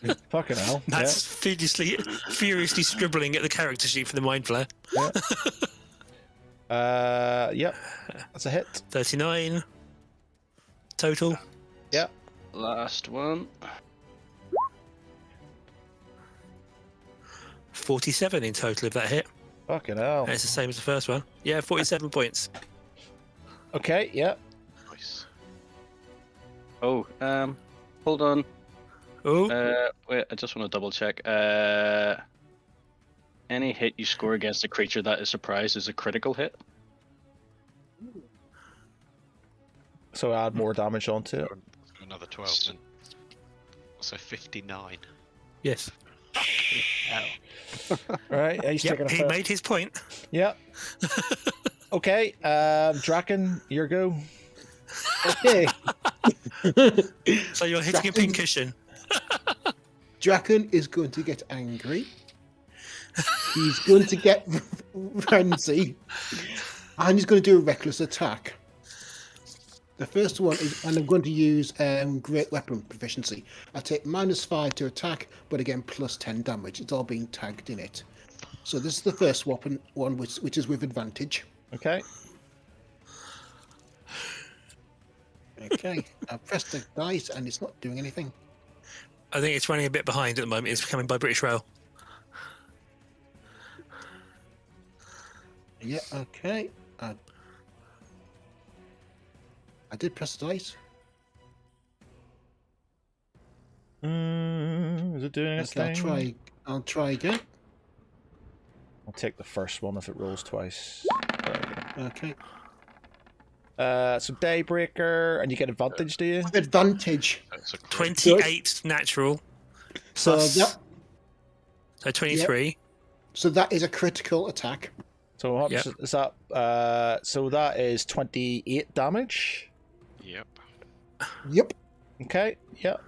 time. Fucking hell. That's furiously scribbling at the character sheet for the Mind Flare. Yeah. Yep. That's a hit. 39 total. Yeah. Last one. 47 in total of that hit. Fucking hell. And it's the same as the first one. Yeah, 47 points. Okay, yeah. Nice. Oh, hold on. Oh. Wait, I just want to double check. Any hit you score against a creature that is surprised is a critical hit. So add more damage onto it. Another 12 then. So 59. Yes. Right, he's taking a he first. made his point. Yeah. Okay, Draken, your go. Okay. So you're hitting a pin cushion. Draken is going to get angry. He's going to get frenzy. And he's going to do a reckless attack. The first one is, and I'm going to use Great Weapon Proficiency. I take -5 to attack, but again +10 damage. It's all being tagged in it. So this is the first weapon one, which is with advantage. Okay. Okay, I pressed the dice and it's not doing anything. I think it's running a bit behind at the moment. It's coming by British Rail. Yeah, okay. I did press the dice. Is it doing its Okay, thing? I'll try again. I'll take the first one if it rolls twice. Okay. So Daybreaker, and you get advantage, do you? Advantage. 28 natural. So Plus that So 23. So that is a critical attack. So what Yep. is that? So that is 28 damage. Yep. Yep. Okay. Yep.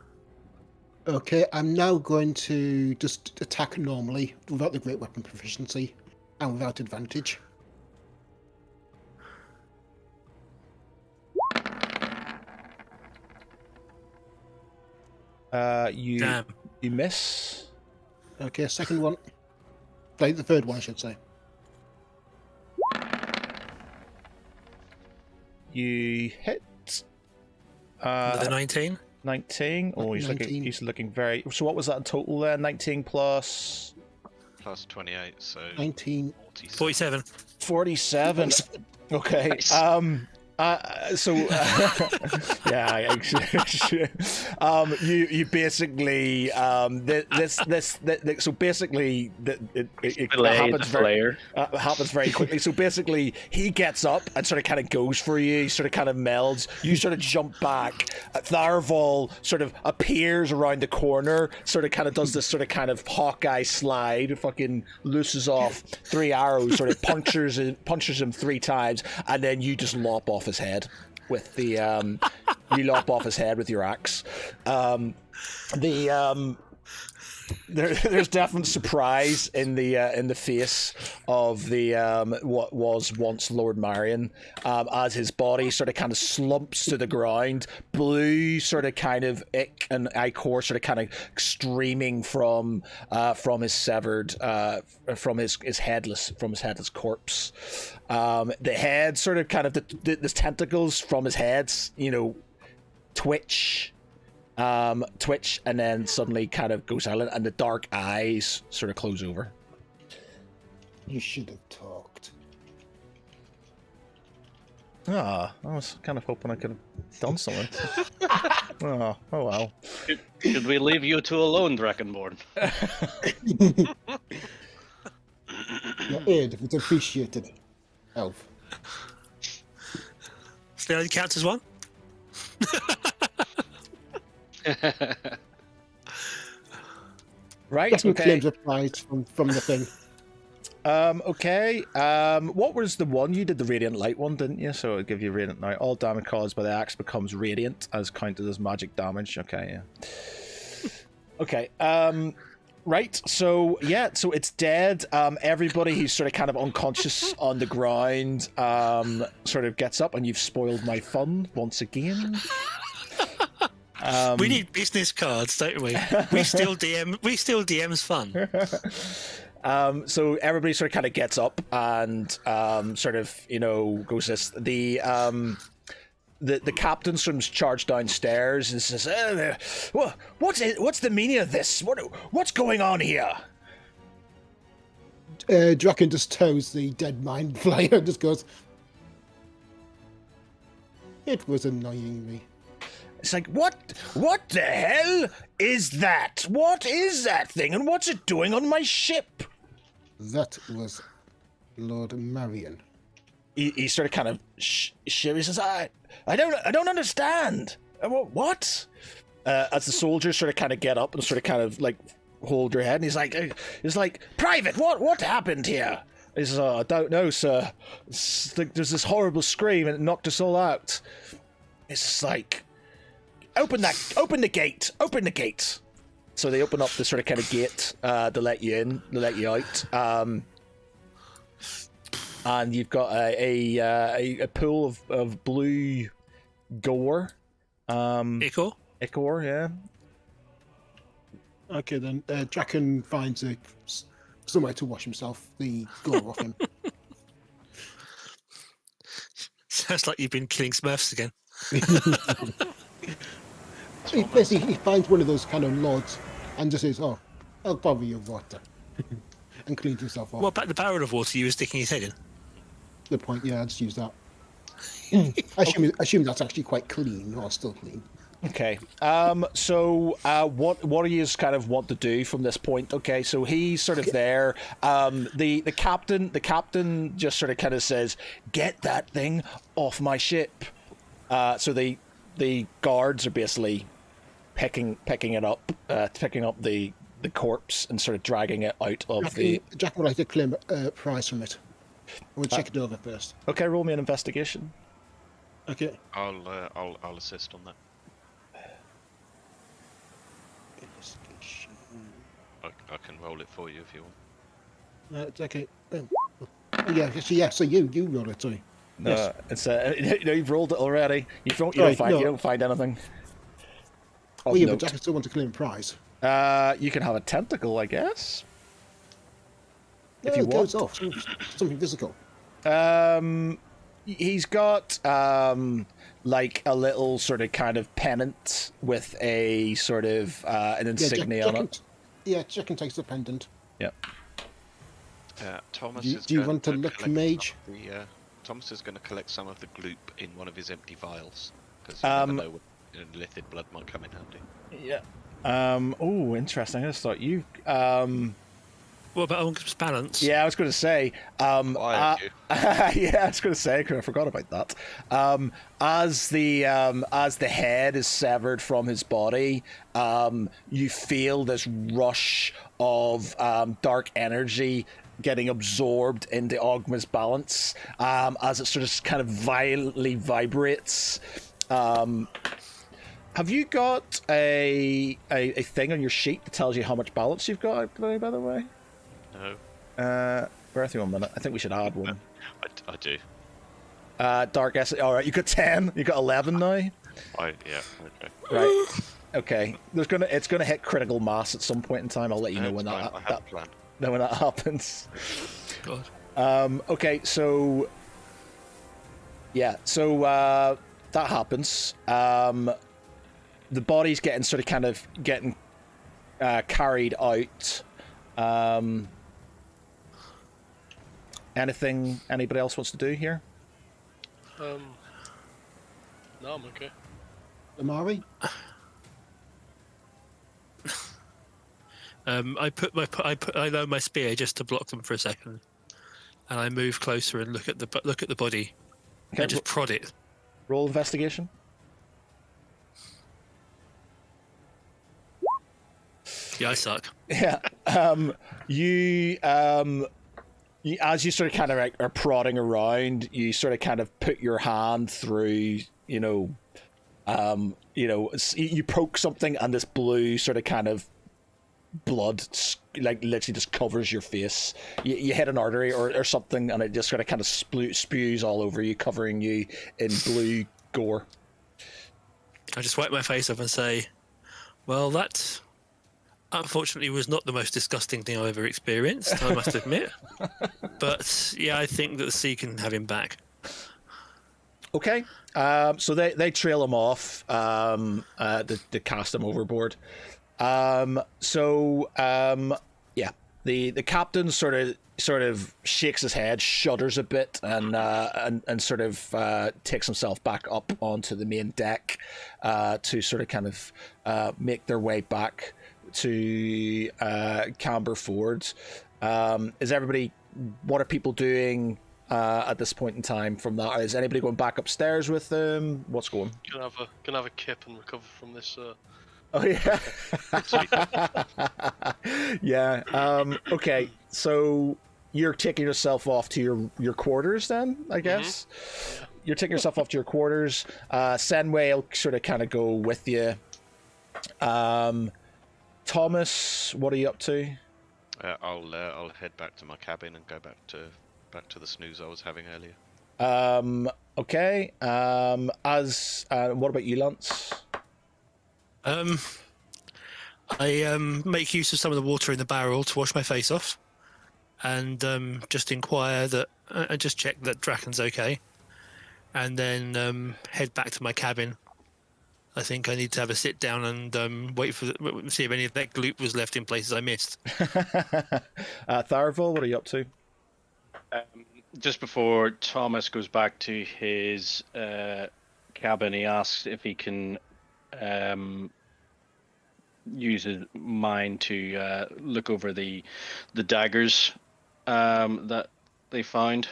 Okay, I'm now going to just attack normally without the great weapon proficiency and without advantage. You Damn. you miss. Okay, second one. Like the third one, I should say. You hit. Another 19. 19. Oh, he's 19. looking very. So what was that in total there? 19 plus Plus 28, so 19. 47. 47. 47. Okay. Nice. So yeah, you basically so basically it happens very quickly. So basically he gets up and sort of kind of goes for you. He sort of kind of melds. You sort of jump back. Tharval sort of appears around the corner. Sort of kind of does this sort of kind of Hawkeye slide. Fucking looses off 3 arrows. Sort of punches him 3 times, and then you just lop off his head with the you lop off his head with your axe. There's definite surprise in the face of the what was once Lord Marion, as his body sort of kind of slumps to the ground, blue sort of kind of ick and ichor sort of kind of streaming from his severed from his headless corpse. The head sort of kind of the tentacles from his head, twitch and then suddenly kind of go silent, and the dark eyes sort of close over. You should have talked. I was kind of hoping I could have done something. Oh well. Should we leave you two alone, Dragonborn? Your aid was appreciated, Elf. So that counts as one? Right. That's what Okay. claims a prize from the thing. Okay. What was the one you did? The radiant light one, didn't you? So it'll give you radiant now. All damage caused by the axe becomes radiant, as counted as magic damage. Okay. Yeah. Okay. Right. So yeah. So it's dead. Everybody who's sort of kind of unconscious on the ground, sort of gets up, and you've spoiled my fun once again. We need business cards, don't we? We still DM's fun. So everybody sort of kind of gets up and sort of goes this. The captain sort of charged downstairs and says, "What's the meaning of this? What's going on here?" Draken just toes the dead mind flyer and just goes, "It was annoying me." It's like, what the hell is that? What is that thing, and what's it doing on my ship? That was Lord Marion. He sort of kind of shivers. He says, I don't understand. What? As the soldiers sort of kind of get up and sort of kind of like hold their head, and he's like, Private, what happened here? He says, I don't know, sir. There's this horrible scream, and it knocked us all out. It's like, open the gate. So they open up the sort of kind of gate to let you in, to let you out. And you've got a pool of blue gore. Ichor, yeah. Okay, then Draken finds somewhere to wash himself, the gore off him. Sounds like you've been killing Smurfs again. He finds one of those kind of lords and just says, "Oh, I'll cover your water," and cleans himself off. What about the barrel of water you were sticking his head in? Good point. Yeah, I'll just use that. I assume that's actually quite clean, or still clean. Okay. So what do you kind of want to do from this point? Okay. So he's sort of there. The captain just sort of kind of says, "Get that thing off my ship." So the guards are basically picking it up, picking up the the corpse and sort of dragging it out of the. Jack would like to claim a prize from it. We'll check it over first. Okay, roll me an investigation. Okay. I'll assist on that. Investigation. I can roll it for you if you want. It's okay. Yeah. So you roll it too. No, Yes. it's you've rolled it already. You don't find anything. Oh yeah, but Jack still wants to claim a prize. You can have a tentacle, I guess. No, if you it want. goes off. Something physical. He's got like a little sort of kind of pennant with a sort of an insignia on it. Jack can take the pendant. Yeah. Thomas Do you want to look mage? Thomas is going to collect some of the gloop in one of his empty vials because you never know when lithid blood might come in handy. Yeah. Oh, interesting. I just thought you. What about Olga's balance? Yeah, I was going to say. Yeah, I was going to say because I forgot about that. As the head is severed from his body, you feel this rush of dark energy getting absorbed into Ogma's balance as it sort of kind of violently vibrates. Have you got a thing on your sheet that tells you how much balance you've got, by the way? No. Bear with me 1 minute. I think we should add one. I do. Dark essence. All right, you got 10. You got 11 now. Yeah. Okay. Right. Okay. It's gonna hit critical mass at some point in time. I'll let you know when I have a plan. when that happens. God. Okay. So. Yeah. So that happens. The body's getting carried out. Anything anybody else wants to do here? No, I'm okay. Amari? I lower my spear just to block them for a second, and I move closer and look at the body, Okay, and just prod it. Roll investigation. Yeah, I suck. Yeah. You as you sort of kind of are prodding around, you sort of kind of put your hand through, you poke something, and this blue sort of kind of blood like literally just covers your face. You hit an artery or something, and it just sort of kind of spews all over you, covering you in blue gore. I just wipe my face off and say, "Well, that unfortunately was not the most disgusting thing I've ever experienced, I must admit. But yeah, I think that the sea can have him back." Okay. So they trail him off. They cast him overboard. Yeah. The captain sort of shakes his head, shudders a bit, and sort of takes himself back up onto the main deck to sort of kind of make their way back to Camber Ford. Is everybody? What are people doing at this point in time? From that, is anybody going back upstairs with them? What's going? Can have a kip and recover from this. Oh yeah. Yeah. Okay. So you're taking yourself off to your quarters then, I guess. Mm-hmm. Yeah. You're taking yourself off to your quarters. Senway will sort of kind of go with you. Thomas, what are you up to? I'll head back to my cabin and go back to the snooze I was having earlier. Okay. What about you, Lance? I make use of some of the water in the barrel to wash my face off, and just inquire that and just check that Draken's okay, and then head back to my cabin. I think I need to have a sit down and wait for see if any of that gloop was left in places I missed. Tharval, what are you up to? Just before Thomas goes back to his cabin, he asks if he can use his mind to look over the daggers that they found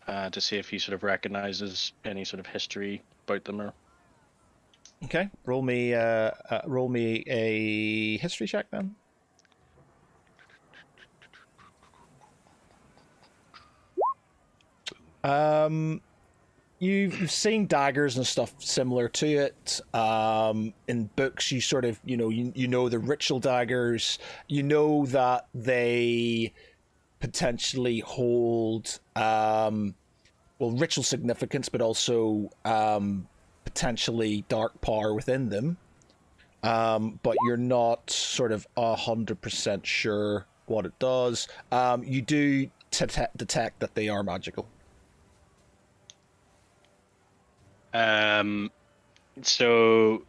to see if he sort of recognizes any sort of history about them. Or okay, roll me a history check then. You've seen daggers and stuff similar to it. In books, you sort of you know the ritual daggers. You know that they potentially hold ritual significance, but also potentially dark power within them. But you're not sort of 100% sure what it does. You do detect that they are magical. So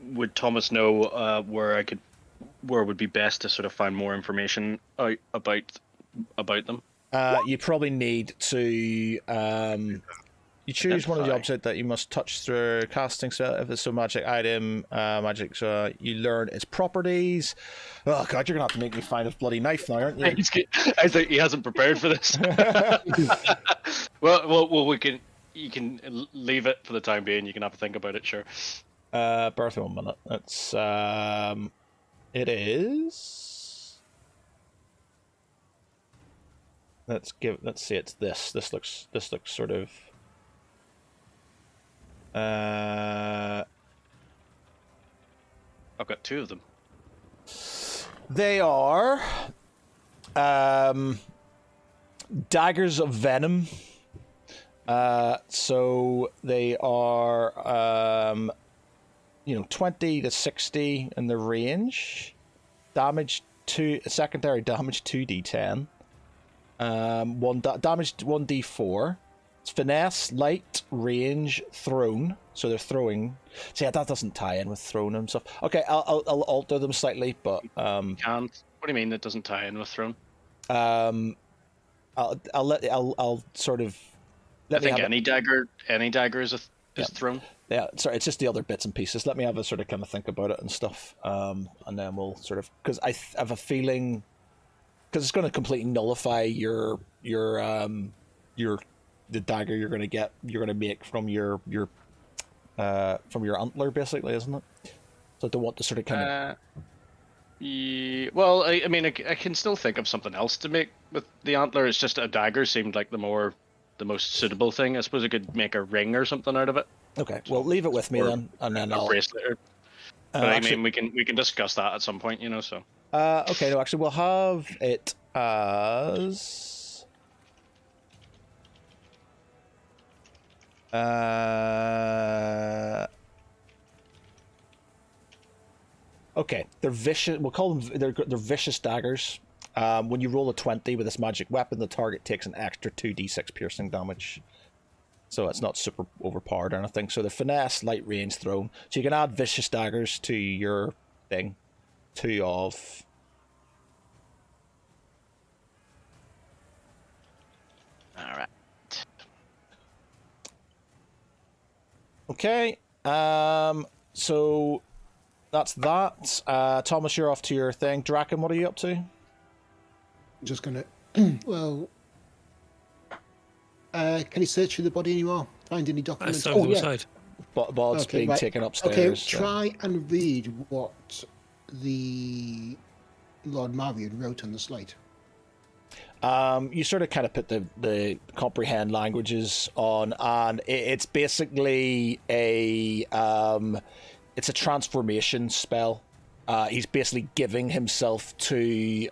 would Thomas know where would be best to sort of find more information out about them? You probably need to you choose one of the objects that you must touch through casting spell. If it's a magic item, magic, so you learn its properties. Oh god, you're gonna have to make me find a bloody knife now, aren't you? I think he hasn't prepared for this. well, you can leave it for the time being. You can have a think about it, sure. Bertha, 1 minute. It's it is. Let's see. It's this. This looks sort of. I've got 2 of them. They are daggers of venom. So they are 20 to 60 in the range. Damage secondary damage 2d10. Damage 1d4. It's finesse, light, range, thrown. So they're throwing. See, that doesn't tie in with thrown and stuff. Okay, I'll alter them slightly, but Can't. What do you mean that doesn't tie in with thrown? I'll sort of. I think any dagger is thrown. Yeah, sorry, it's just the other bits and pieces. Let me have a sort of kind of think about it and stuff, and then we'll sort of, because I have a feeling, because it's going to completely nullify the dagger you're going to make from your antler, basically, isn't it? So I don't want to sort of kind of. Yeah, well, I mean, I can still think of something else to make with the antler. It's just a dagger seemed like the most suitable thing. I suppose I could make a ring or something out of it. Okay, well, leave it with me then, and then I'll. Bracelet. But I mean, we can discuss that at some point, so. Okay, no, actually, we'll have it as. Okay, they're vicious. We'll call them. They're vicious daggers. When you roll a 20 with this magic weapon, the target takes an extra 2d6 piercing damage. So it's not super overpowered or anything. So the finesse, light range, thrown. So you can add vicious daggers to your thing. 2 of. All right. Okay. So that's that. Thomas, you're off to your thing. Draken, what are you up to? Just gonna. Well. Can you search for the body anymore? Find any documents? Side. Bod's Okay, being right. taken upstairs. Okay, so. try and read what the Lord Marion wrote on the slate. You sort of kind of put the comprehend languages on, and it's basically a transformation spell. He's basically giving himself to the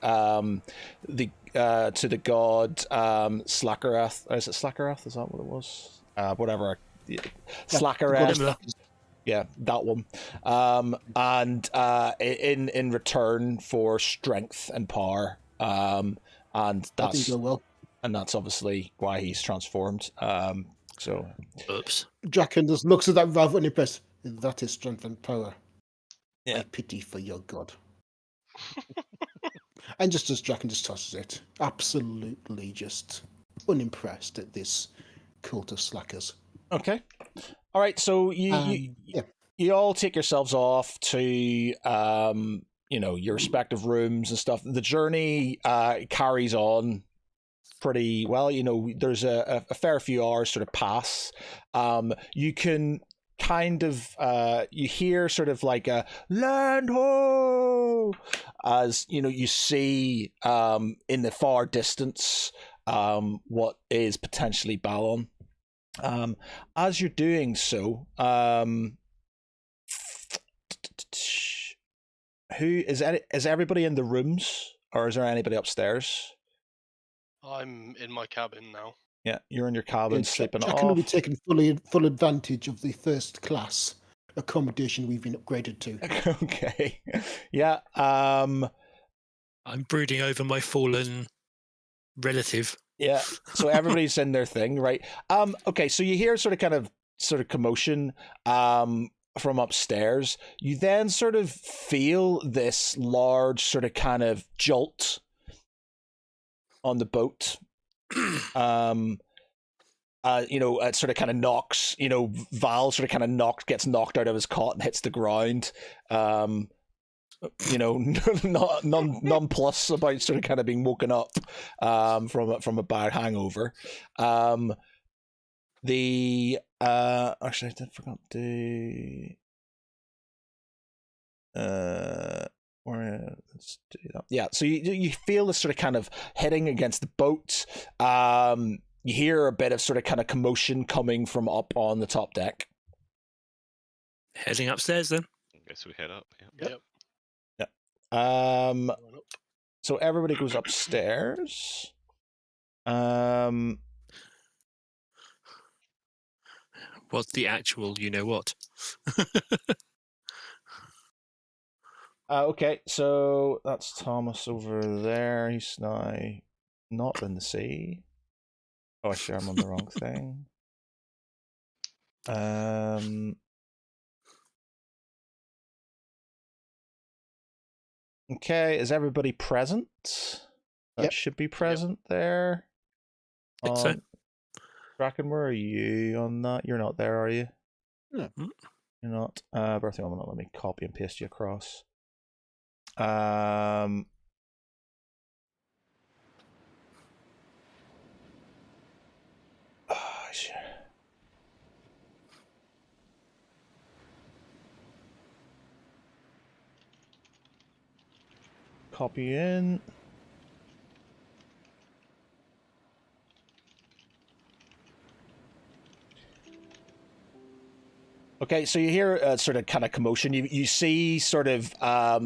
god Slackerath. Is it Slackerath? Is that what it was? Whatever. Slackerath. Yeah, that one. And in return for strength and power. And That didn't go well. And that's obviously why he's transformed. So. Oops. Draken just looks at that rather unimpressed. That is strength and power. Yeah. I pity for your god. And just as Draken just tosses it, absolutely just unimpressed at this cult of slackers. Okay. All right. So you all take yourselves off to your respective rooms and stuff. The journey carries on pretty well. There's a fair few hours sort of pass. You can kind of you hear sort of like a land ho, as you see in the far distance what is potentially Balon. As you're doing so, is everybody in the rooms, or is there anybody upstairs? I'm in my cabin now. Yeah, you're in your cabin sleeping Jack off. will be taking full advantage of the first class accommodation we've been upgraded to. Okay. Yeah. I'm brooding over my fallen relative. Yeah. So everybody's in their thing, right? Okay, so you hear sort of commotion from upstairs. You then sort of feel this large sort of kind of jolt on the boat. It sort of kind of knocks, Val sort of kind of gets knocked out of his cot and hits the ground. Nonplus about sort of kind of being woken up from a bad hangover. Actually, I did forgot to let's do that. Yeah, so you feel this sort of kind of hitting against the boat. You hear a bit of sort of kind of commotion coming from up on the top deck. Heading upstairs then. I guess we head up. Yep. So everybody goes upstairs. What's the actual what? Okay, so that's Thomas over there. He's now not in the sea. Oh, sure, I'm on the wrong thing. Okay, is everybody present? That should be present there. I think so. Bracken, where are you on that? You're not there, are you? No. You're not. Bertie, let me copy and paste you across. Sure. Copy in. Okay, so you hear a sort of kind of commotion. You see sort of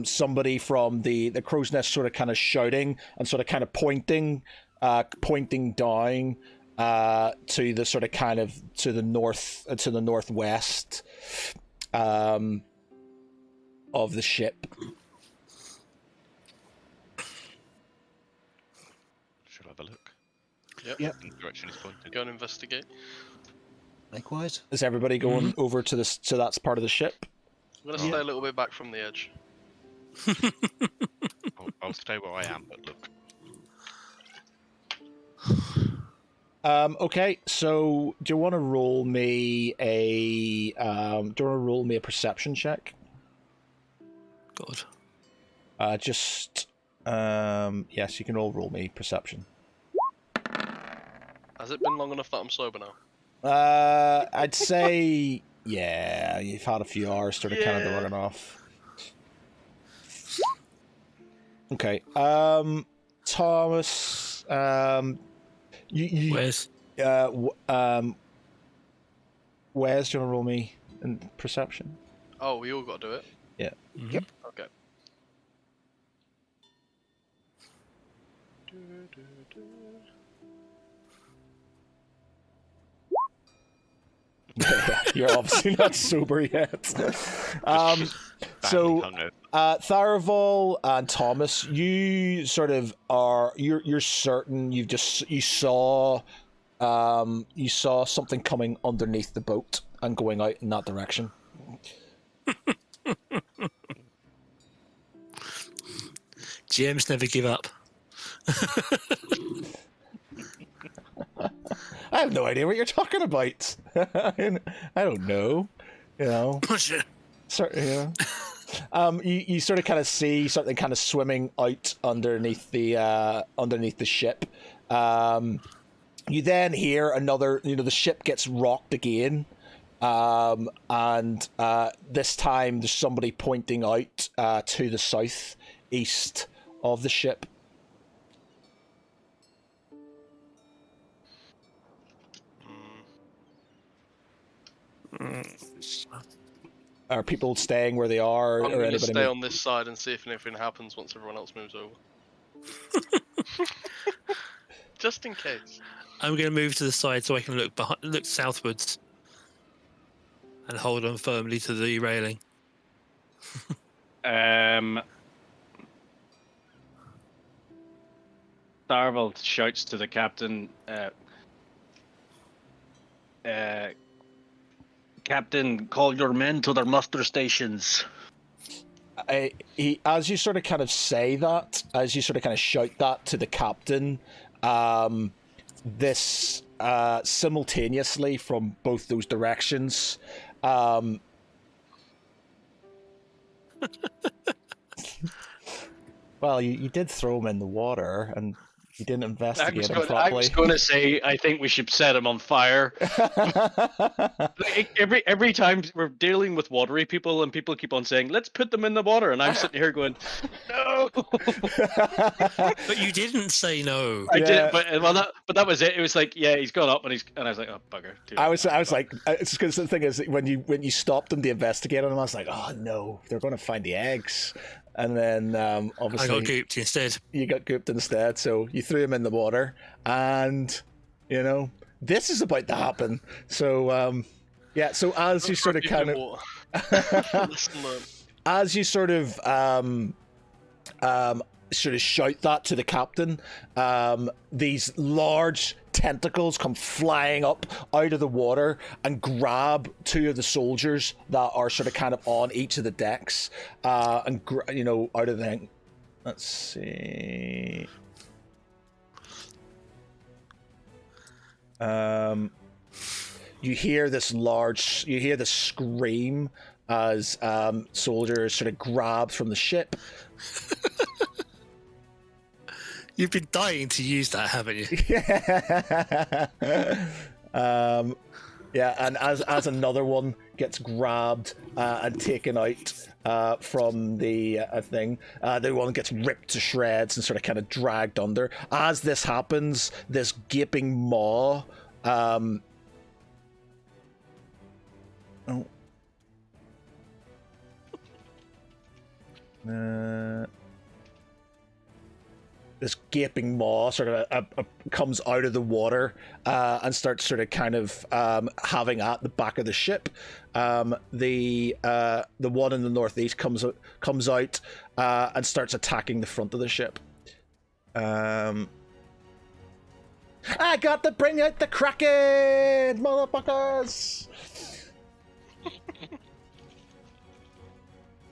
somebody from the crow's nest sort of kind of shouting and sort of kind of pointing down to the sort of kind of to the northwest of the ship. Should I have a look? Yep. In the direction he's pointing. Go and investigate. Likewise. Is everybody going over to that part of the ship? I'm gonna stay a little bit back from the edge. I'll stay where I am, but look. Okay, so do you want to roll me a perception check? God. Yes, you can all roll me perception. Has it been long enough that I'm sober now? I'd say yeah, you've had a few hours sort of kind of running off. Okay, Thomas, Wes? Wes, do you want to roll me in perception? Oh, we all got to do it? Yeah. Mm-hmm. Yep. Okay. Yeah, you're obviously not sober yet. So Tharaval and Thomas, you sort of you're certain you saw something coming underneath the boat and going out in that direction. GMs never give up. I have no idea what you're talking about. I don't know. You sort of kind of see something kind of swimming out underneath the ship. You then hear another. The ship gets rocked again, and this time there's somebody pointing out to the southeast of the ship. Are people staying where they are, I'm or gonna anybody? stay on this side and see if anything happens once everyone else moves over. Just in case. I'm going to move to the side so I can look southwards and hold on firmly to the railing. Darvel shouts to the captain, Captain, call your men to their muster stations. As you sort of kind of say that, as you sort of kind of shout that to the captain, this simultaneously from both those directions, well, you did throw him in the water, and you didn't investigate him properly. I was going to say, I think we should set him on fire. every time we're dealing with watery people, and people keep on saying, "Let's put them in the water," and I'm sitting here going, "No." But you didn't say no. I did, but that was it. It was like, yeah, he's gone up, and I was like, oh bugger. I was like, it's because the thing is, when you stopped them to investigate him, I was like, oh no, they're going to find the eggs. And then obviously I got gooped instead. You got gooped instead, so you threw him in the water, and this is about to happen. So yeah, so as you sort of kind of as you sort of shout that to the captain, these large tentacles come flying up out of the water and grab two of the soldiers that are sort of kind of on each of the decks, and out of the. Let's see. You hear this scream as soldiers sort of grabbed from the ship. You've been dying to use that, haven't you? Yeah, and as another one gets grabbed and taken out from the thing, the one gets ripped to shreds and sort of kind of dragged under. As this happens, this gaping maw. This gaping maw sort of comes out of the water and starts sort of kind of having at the back of the ship. The one in the northeast comes out and starts attacking the front of the ship. I got to bring out the Kraken, motherfuckers!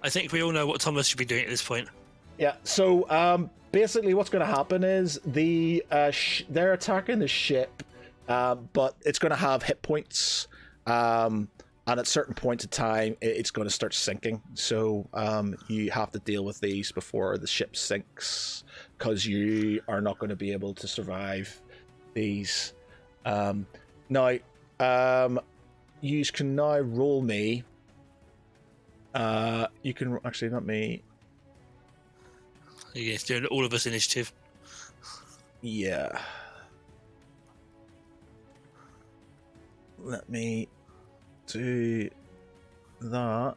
I think we all know what Thomas should be doing at this point. Yeah, so basically what's going to happen is they're attacking the ship, but it's going to have hit points, and at certain points of time it's going to start sinking. So you have to deal with these before the ship sinks, because you are not going to be able to survive these. Now, you can now roll me. You can actually, not me. Yes, doing all of us initiative. Yeah. Let me do that.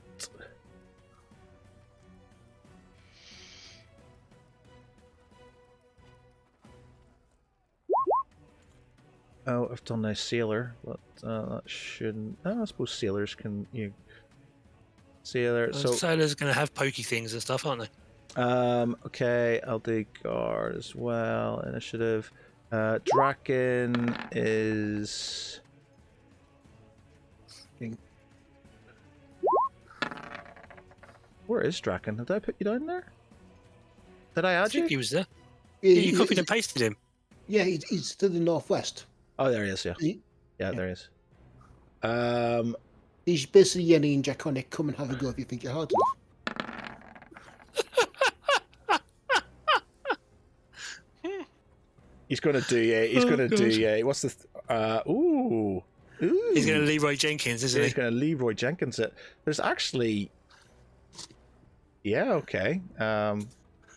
Oh, I've done a sailor, but that shouldn't. Oh, I suppose sailors can. Sailor. So sailors are going to have pokey things and stuff, aren't they? Okay, I'll do guard as well. Initiative. Draken is. Where is Draken? Did I put you down there? Did I add you? He was there. Yeah, you copied and pasted him. Yeah, he's to the northwest. Oh, there he is. Yeah, there he is. He's basically Yenny and Draconic. Come and have a go if you think you're hard enough. He's gonna do. What's the? Ooh. He's gonna Leroy Jenkins, isn't he? He's gonna Leroy Jenkins it. There's actually. Yeah. Okay.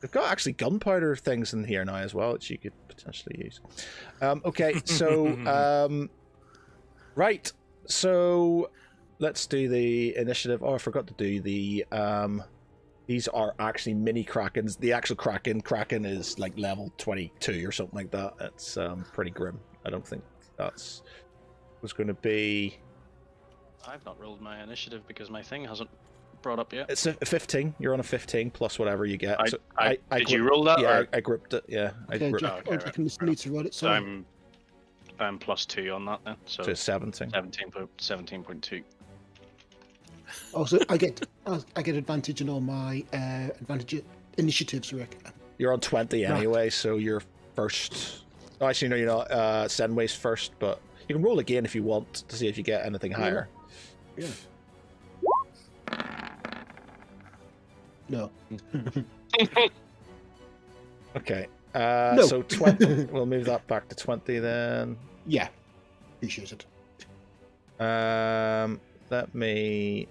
We've got actually gunpowder things in here now as well, which you could potentially use. Okay. So. Right. So. let's do the initiative. Oh, I forgot to do the these are actually mini Krakens. The actual Kraken is like level 22 or something like that. It's pretty grim. I don't think that's was going to be. I've not rolled my initiative because my thing hasn't brought up yet. It's a 15. You're on a 15 plus whatever you get. Did you roll that? Yeah, or? I gripped it. Yeah, Okay, gripped Jack, I can need to roll it. So Sorry. I'm +2 on that then. So to 17. 17.2. Also, I get advantage on all my advantage initiatives, Rick. You're on 20 Right. anyway, so you're first. Oh, actually, no, you're not. Senway's first, but you can roll again if you want to see if you get anything higher. Yeah. No. Okay. No. So 20. We'll move that back to 20 then. Yeah. Appreciate it. Let me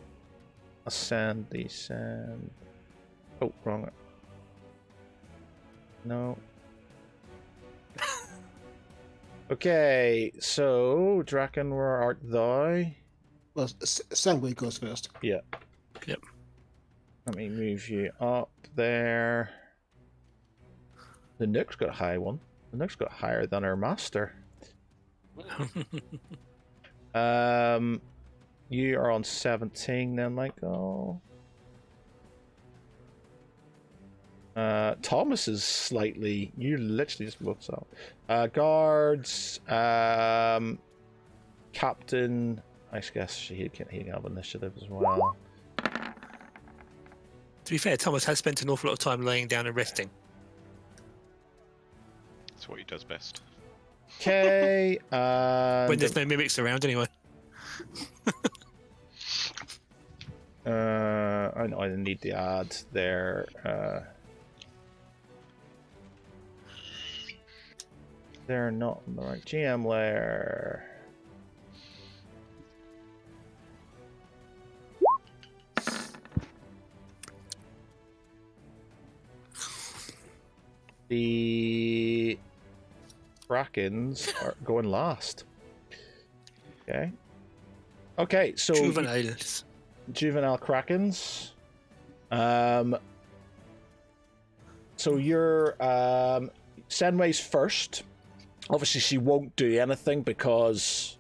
ascend, descend. Oh, wrong. No. Okay, so Draken, where art thou? Well, Sandway goes first. Yeah. Yep. Let me move you up there. The Nook's got a high one. The Nook's got higher than our master. You are on 17 then, Michael. Thomas is slightly. You literally just looked up. Guards. Captain. I guess he can have initiative as well. To be fair, Thomas has spent an awful lot of time laying down and resting. That's what he does best. Okay. When there's no mimics around, anyway. I know I need to add there. They're not on the right GM layer. The Krakens are going last. Okay. Okay, so Juveniles. juvenile Krakens. So you're Senway's first. Obviously, she won't do anything because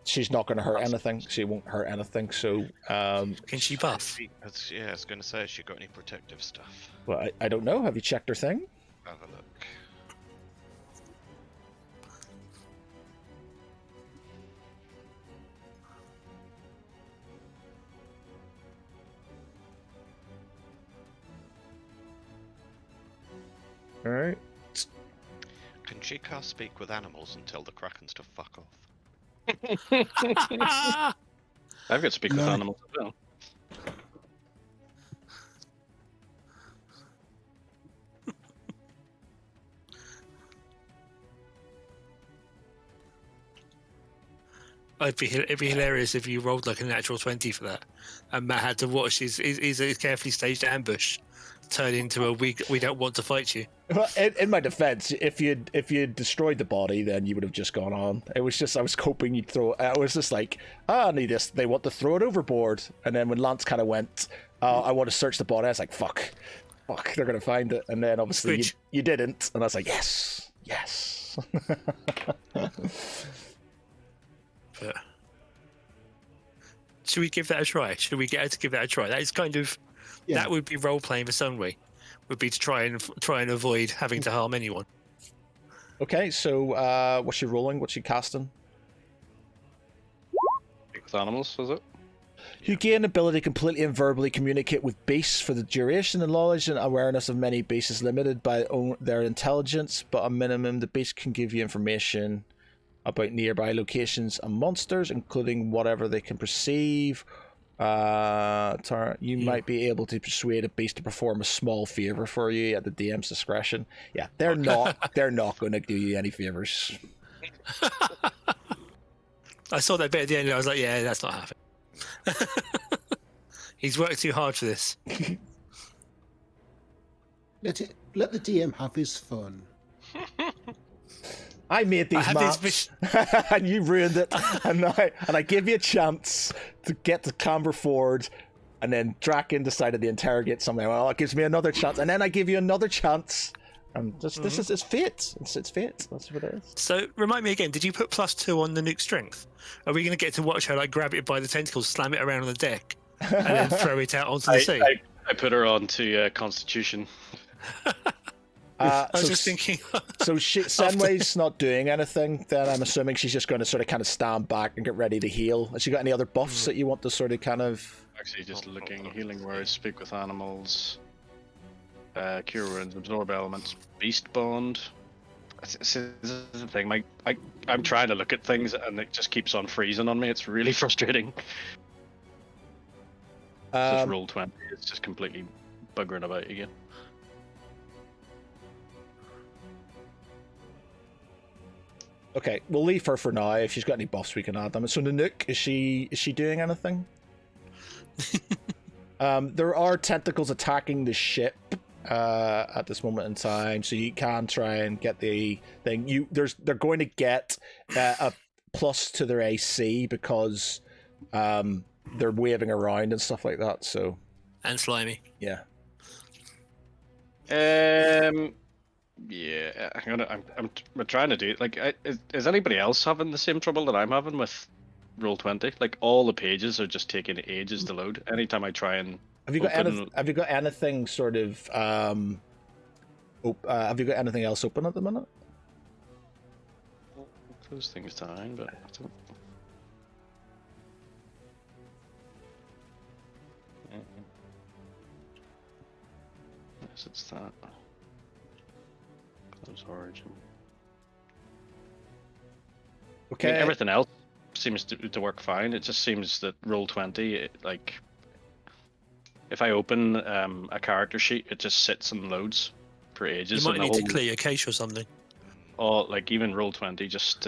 she's not going to hurt anything. She won't hurt anything. So, Can she buff? Yeah, I was going to say, has she got any protective stuff? well, I don't know. Have you checked her thing? Have a look. All right. Can she cast speak with animals and tell the Krakens to fuck off? I've got to speak with No. animals as well. It'd be hilarious if you rolled like a natural 20 for that, and Matt had to watch his carefully staged ambush turn into a we don't want to fight you. Well, in my defense, if you destroyed the body, then you would have just gone on. It was just I was hoping you'd throw. I was just like, I need this. They want to throw it overboard, and then when Lance kind of went, I want to search the body. I was like, fuck, they're gonna find it, and then obviously you didn't, and I was like, yes. But should we give that a try? Should we get her to give that a try? That is kind of that would be role playing for Sunway. Would be to try and avoid having to harm anyone. Okay, so what's she rolling? What's she casting? Speak with animals, was it? You gain ability to completely and verbally communicate with beasts for the duration. The knowledge and awareness of many beasts is limited by their intelligence, but a minimum, the beast can give you information about nearby locations and monsters, including whatever they can perceive. You might be able to persuade a beast to perform a small favor for you at the DM's discretion. Yeah, they're not going to do you any favors. I saw that bit at the end and I was like, yeah, that's not happening. He's worked too hard for this. Let the DM have his fun. I made these have maps, and you ruined it. and I gave you a chance to get to Camber Ford, and then Draken decided to interrogate something. Well, it gives me another chance, and then I give you another chance. And just this is it's fate. It's fate. That's what it is. So remind me again. Did you put +2 on the nuke strength? Are we going to get to watch her like grab it by the tentacles, slam it around on the deck, and then throw it out onto the sea? I put her onto Constitution. I was just thinking. So Senway's not doing anything. Then I'm assuming she's just going to sort of kind of stand back and get ready to heal. Has she got any other buffs that you want to sort of kind of? Actually, just looking, healing words, speak with animals, cure wounds, absorb elements, beast bond. This is the thing. I'm trying to look at things and it just keeps on freezing on me. It's really frustrating. Just roll 20. It's just completely buggering about again. Okay, we'll leave her for now. If she's got any buffs, we can add them. So Nanook, is she doing anything? There are tentacles attacking the ship at this moment in time, so you can try and get the thing. They're going to get a plus to their AC because they're waving around and stuff like that. So And slimy. yeah. Yeah, I'm trying to do it. Like, is anybody else having the same trouble that I'm having with Roll20? Like, all the pages are just taking ages to load. Anytime I try and Have you got anything sort of have you got anything else open at the minute? Close things down, but I don't. Yes, it's that. Close origin. Okay. I mean, everything else seems to work fine. It just seems that Roll20, like, if I open a character sheet, it just sits and loads for ages. You might need to clear your cache or something. Or like even Roll20, just.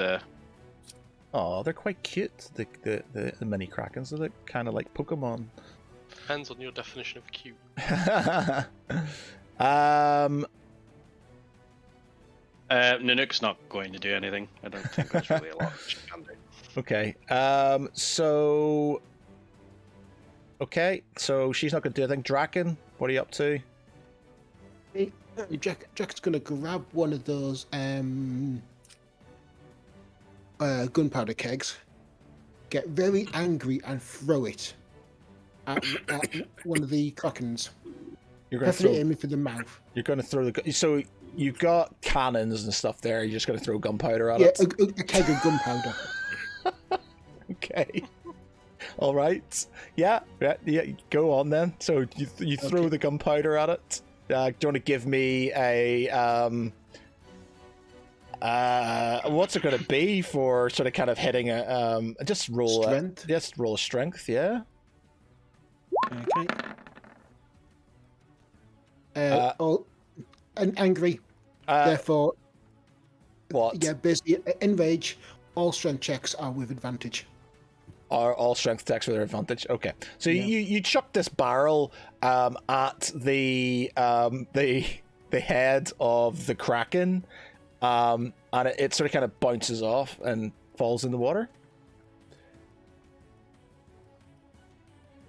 Oh, they're quite cute. The mini Krakens. They're kind of like Pokemon. Depends on your definition of cute. Nanook's not going to do anything. I don't think there's really a lot she can do. Okay. So she's not going to do anything. Draken, what are you up to? Jack's going to grab one of those gunpowder kegs, get very angry and throw it at one of the Krakens. You're going to Definitely aiming for the mouth. You're going to throw so you've got cannons and stuff there. You're just going to throw gunpowder at it. Yeah, a keg of gunpowder. Okay. All right. Yeah. Go on then. So you throw the gunpowder at it. Do you want to give me a what's it going to be for sort of kind of hitting a just roll strength? Just roll a strength. Yeah. Okay. And angry. Therefore, what? Yeah, basically, in rage, all strength checks are with advantage. Are all strength checks with their advantage? Okay, so you chuck this barrel at the head of the Kraken, and it sort of kind of bounces off and falls in the water.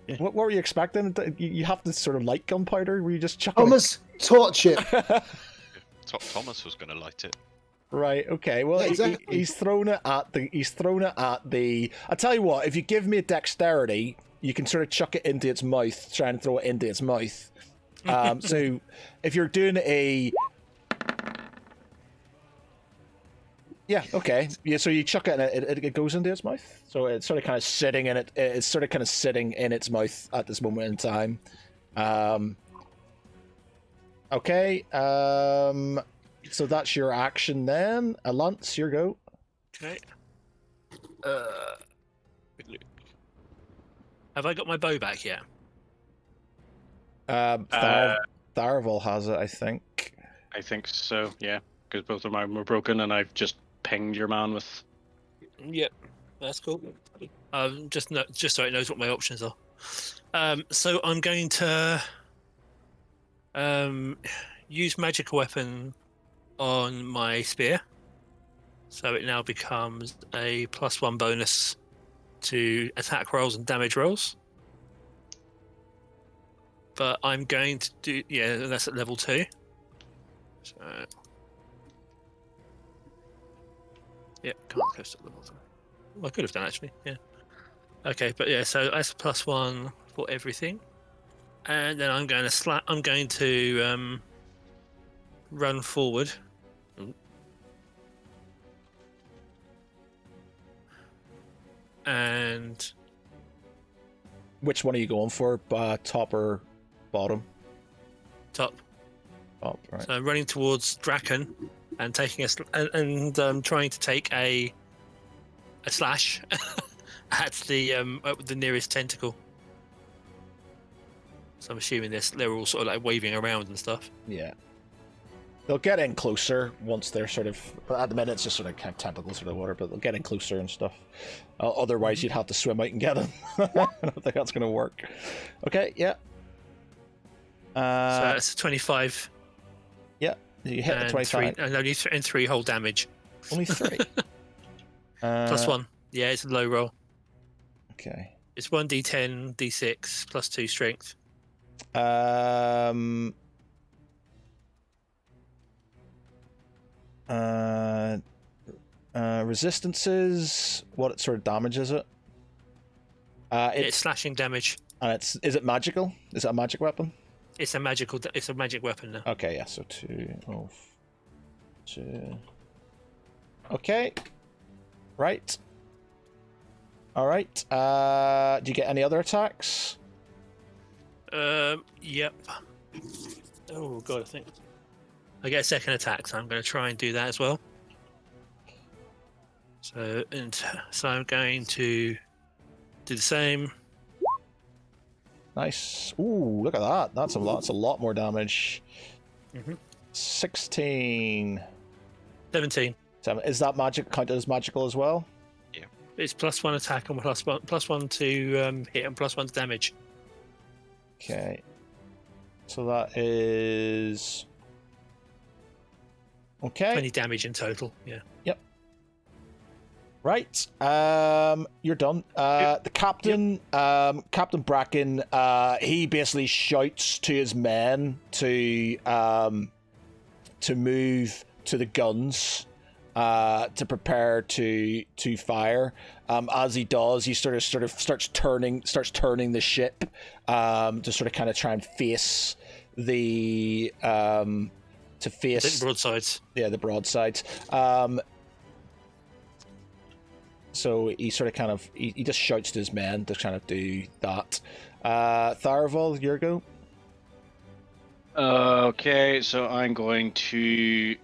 Yeah. What were you expecting? You have this sort of light gunpowder where you just chuck Thomas, torch it. Thomas was going to light it. Right. Okay. Well, yeah, exactly. he's thrown it at the. I tell you what. If you give me a dexterity, you can sort of chuck it into its mouth, try and throw it into its mouth. So, if you're doing a. Yeah. Okay. Yeah. So you chuck it, and it goes into its mouth. So it's sort of kind of sitting in it. It's sort of kind of sitting in its mouth at this moment in time. Okay. So that's your action then. Lance, your go. Okay. Have I got my bow back yet? Tharaval has it, I think. I think so. Yeah, because both of mine were broken, and I've just pinged your man with. Yep, that's cool. Just so it knows what my options are. So I'm going to use magic weapon on my spear. So it now becomes a +1 bonus to attack rolls and damage rolls. But I'm going to do, that's at level 2. So, yeah, can't close to level 2. Well, I could have done actually, yeah. Okay, but yeah, so that's a +1 for everything. And then I'm going to run forward. And Which one are you going for? Top or bottom? top. Top, right. So I'm running towards Draken and taking and trying to take a slash at the nearest tentacle. So I'm assuming they're all sort of like waving around and stuff. Yeah. They'll get in closer once they're sort of... At the minute, it's just sort of kind of tentacles through the water, but they'll get in closer and stuff. Otherwise, you'd have to swim out and get them. I don't think that's going to work. Okay, yeah. So that's 25. Yeah, you hit the 25. And only 3 whole damage. Only 3. +1. Yeah, it's a low roll. Okay. It's 1d10, d6, +2 strength. Resistances. What sort of damage is it? It's slashing damage. And is it magical? Is it a magic weapon? It's a magic weapon now. Okay, yeah. So 2 of 2. Okay. Right. All right. Do you get any other attacks? Yep. Oh god, I think I get a second attack, so I'm going to try and do that as well. So I'm going to do the same. Nice. Ooh, look at that. That's a lot. That's a lot more damage. 16. 17. Is that magic counted as magical as well? Yeah. It's +1 attack and +1 to hit and +1 to damage. Okay. So that is... Okay. 20 damage in total, yeah. Yep. Right. You're done. The captain, Captain Bracken, he basically shouts to his men to move to the guns, to prepare to fire. As he does, he sort of starts turning the ship, to sort of kind of try and face the broadsides. Yeah, the broadsides. So he sort of kind of he just shouts to his men to kind of do that. Tharaval, your go. Okay, so I'm going to.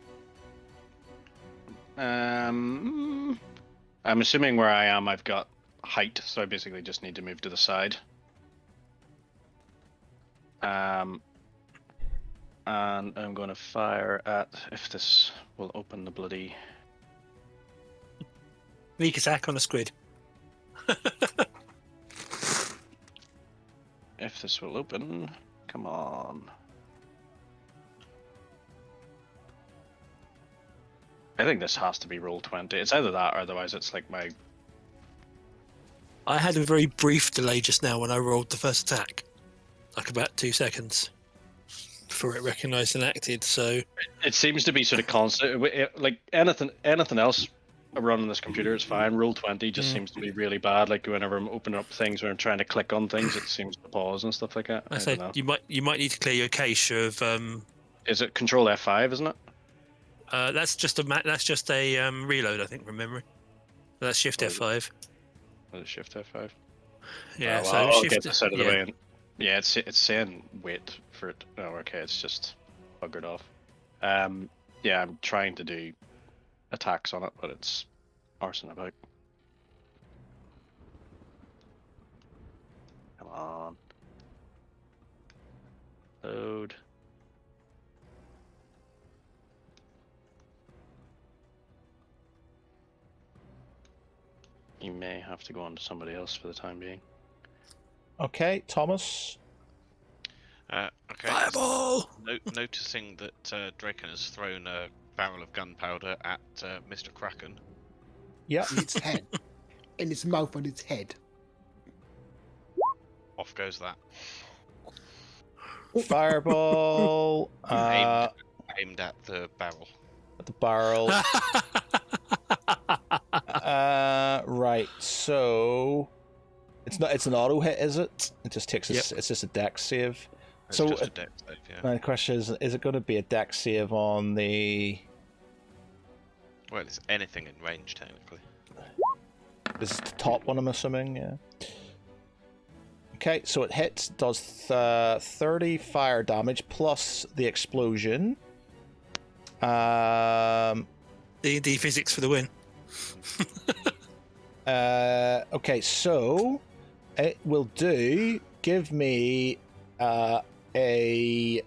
I'm assuming where I am, I've got height, so I basically just need to move to the side. And I'm going to fire at, if this will open the bloody... Weak attack on a squid. If this will open, come on. I think this has to be roll 20. It's either that or otherwise it's like my... I had a very brief delay just now when I rolled the first attack. Like about 2 seconds before it recognised and acted, so... It seems to be sort of constant. Like anything else running this computer, it's fine. Roll 20 just seems to be really bad. Like whenever I'm opening up things, when I'm trying to click on things, it seems to pause and stuff like that. I say don't know. you might need to clear your cache of... Is it Control F5, isn't it? That's just a reload, I think, from memory. That's Shift F5. Shift F5. Yeah, well, so I'll Shift... get this out of the way. And, yeah, it's saying wait for it. Oh, okay, it's just buggered off. Yeah, I'm trying to do attacks on it, but it's arsing about. Come on. Load. You may have to go on to somebody else for the time being. Okay, Thomas. Okay. Fireball! Noticing that Draken has thrown a barrel of gunpowder at Mr. Kraken. Yeah. In its head. In its mouth and its head. Off goes that. Fireball. Aimed at the barrel. At the barrel. Right. So it's an auto hit, is it? It just takes it's just a dex save. It's So just a dex save, yeah. my question is it going to be a dex save on the? Well, it's anything in range technically. This is the top one, I'm assuming. Yeah. Okay, so it hits, does 30 fire damage plus the explosion. D&D physics for the win. Okay, so it will do. Give me a D.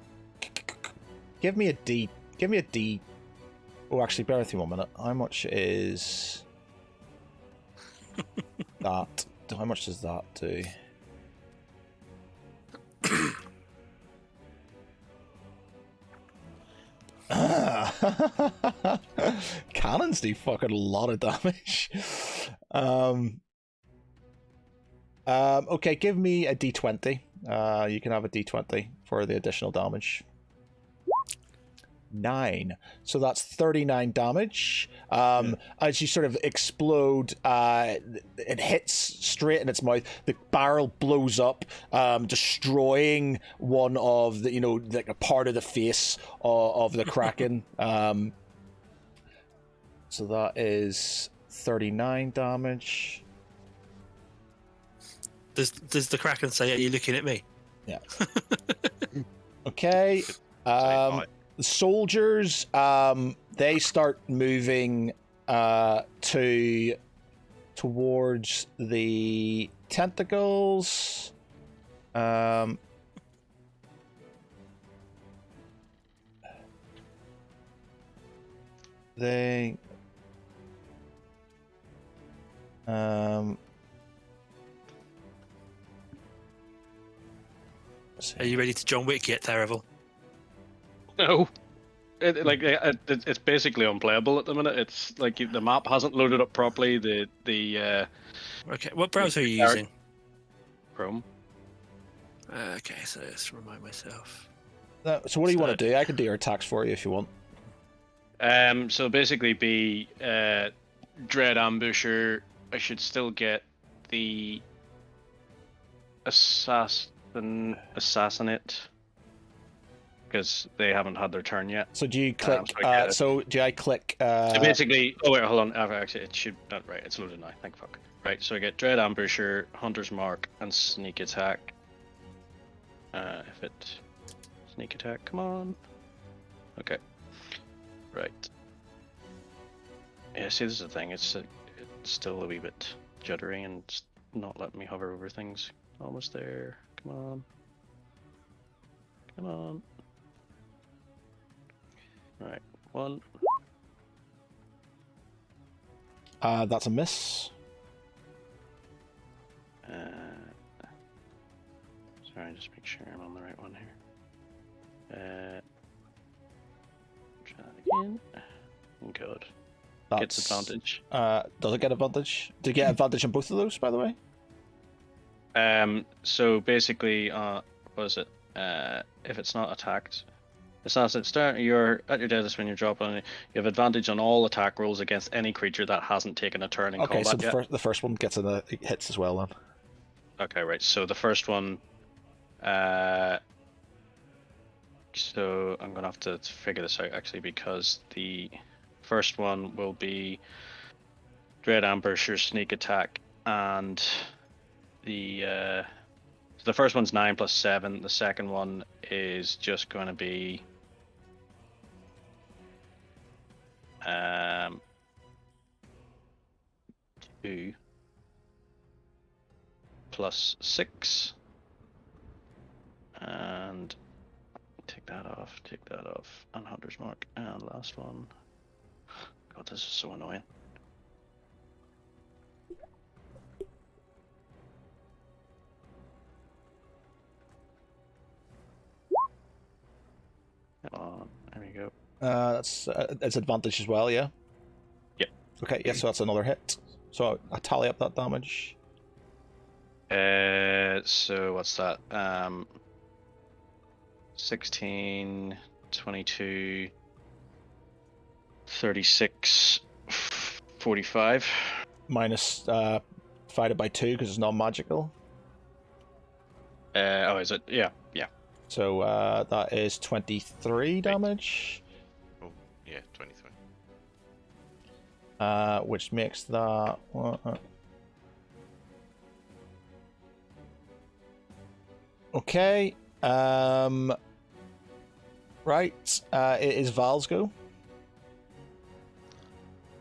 Oh, actually, bear with me 1 minute. How much is that? How much does that do? Cannons do fucking a lot of damage. Okay, give me a D20. You can have a D20 for the additional damage. 9. So that's 39 damage. As you sort of explode, it hits straight in its mouth. The barrel blows up, destroying one of the, like a part of the face of the Kraken. So that is 39 damage. Does the Kraken say, "Are you looking at me?" Yeah. Okay. The soldiers, they start moving towards the tentacles. They Are you ready to John Wick yet, Terrible? No. It's basically unplayable at the minute. It's like the map hasn't loaded up properly. The Okay, what browser are you using? Chrome. Okay, so let's remind myself. So what do you want to do? I can do your attacks for you if you want. So basically, be Dread Ambusher. I should still get the Assassinate because they haven't had their turn yet. So do you click? So do I click? So basically, oh wait, hold on. Actually, it should not. Right, it's loaded now. Thank fuck. Right, so I get Dread Ambusher, Hunter's Mark, and Sneak Attack. If it Sneak Attack, come on. Okay. Right. Yeah, see, this is the thing. It's still a wee bit juddery and it's not letting me hover over things. Almost there. Come on. Come on. Right. 1. That's a miss. Sorry, just make sure I'm on the right one here. Try that again. Good. Gets advantage. Does it get advantage? Do you get advantage on both of those, by the way? So basically, what is it? If it's not attacked, you're at your deadest when you're dropping. You have advantage on all attack rolls against any creature that hasn't taken a turn in combat so yet. the first one gets it hits as well then. Okay, right. So the first one. So I'm gonna have to figure this out actually because the first one will be Dread Ambusher, Sneak Attack, and the first one's 9 plus 7. The second one is just going to be 2 plus 6, and take that off, and Hunter's Mark, and last one. God, this is so annoying. Come on, there we go. That's it's advantage as well, yeah? Yep. Okay, yeah, so that's another hit. So I tally up that damage. So what's that? 16, 22, 36, 45. Minus divided by 2 because it's not magical. Oh, is it? Yeah. So that is 23 damage. Oh, yeah, 23. Which makes that... Okay. Right. It is Val's go.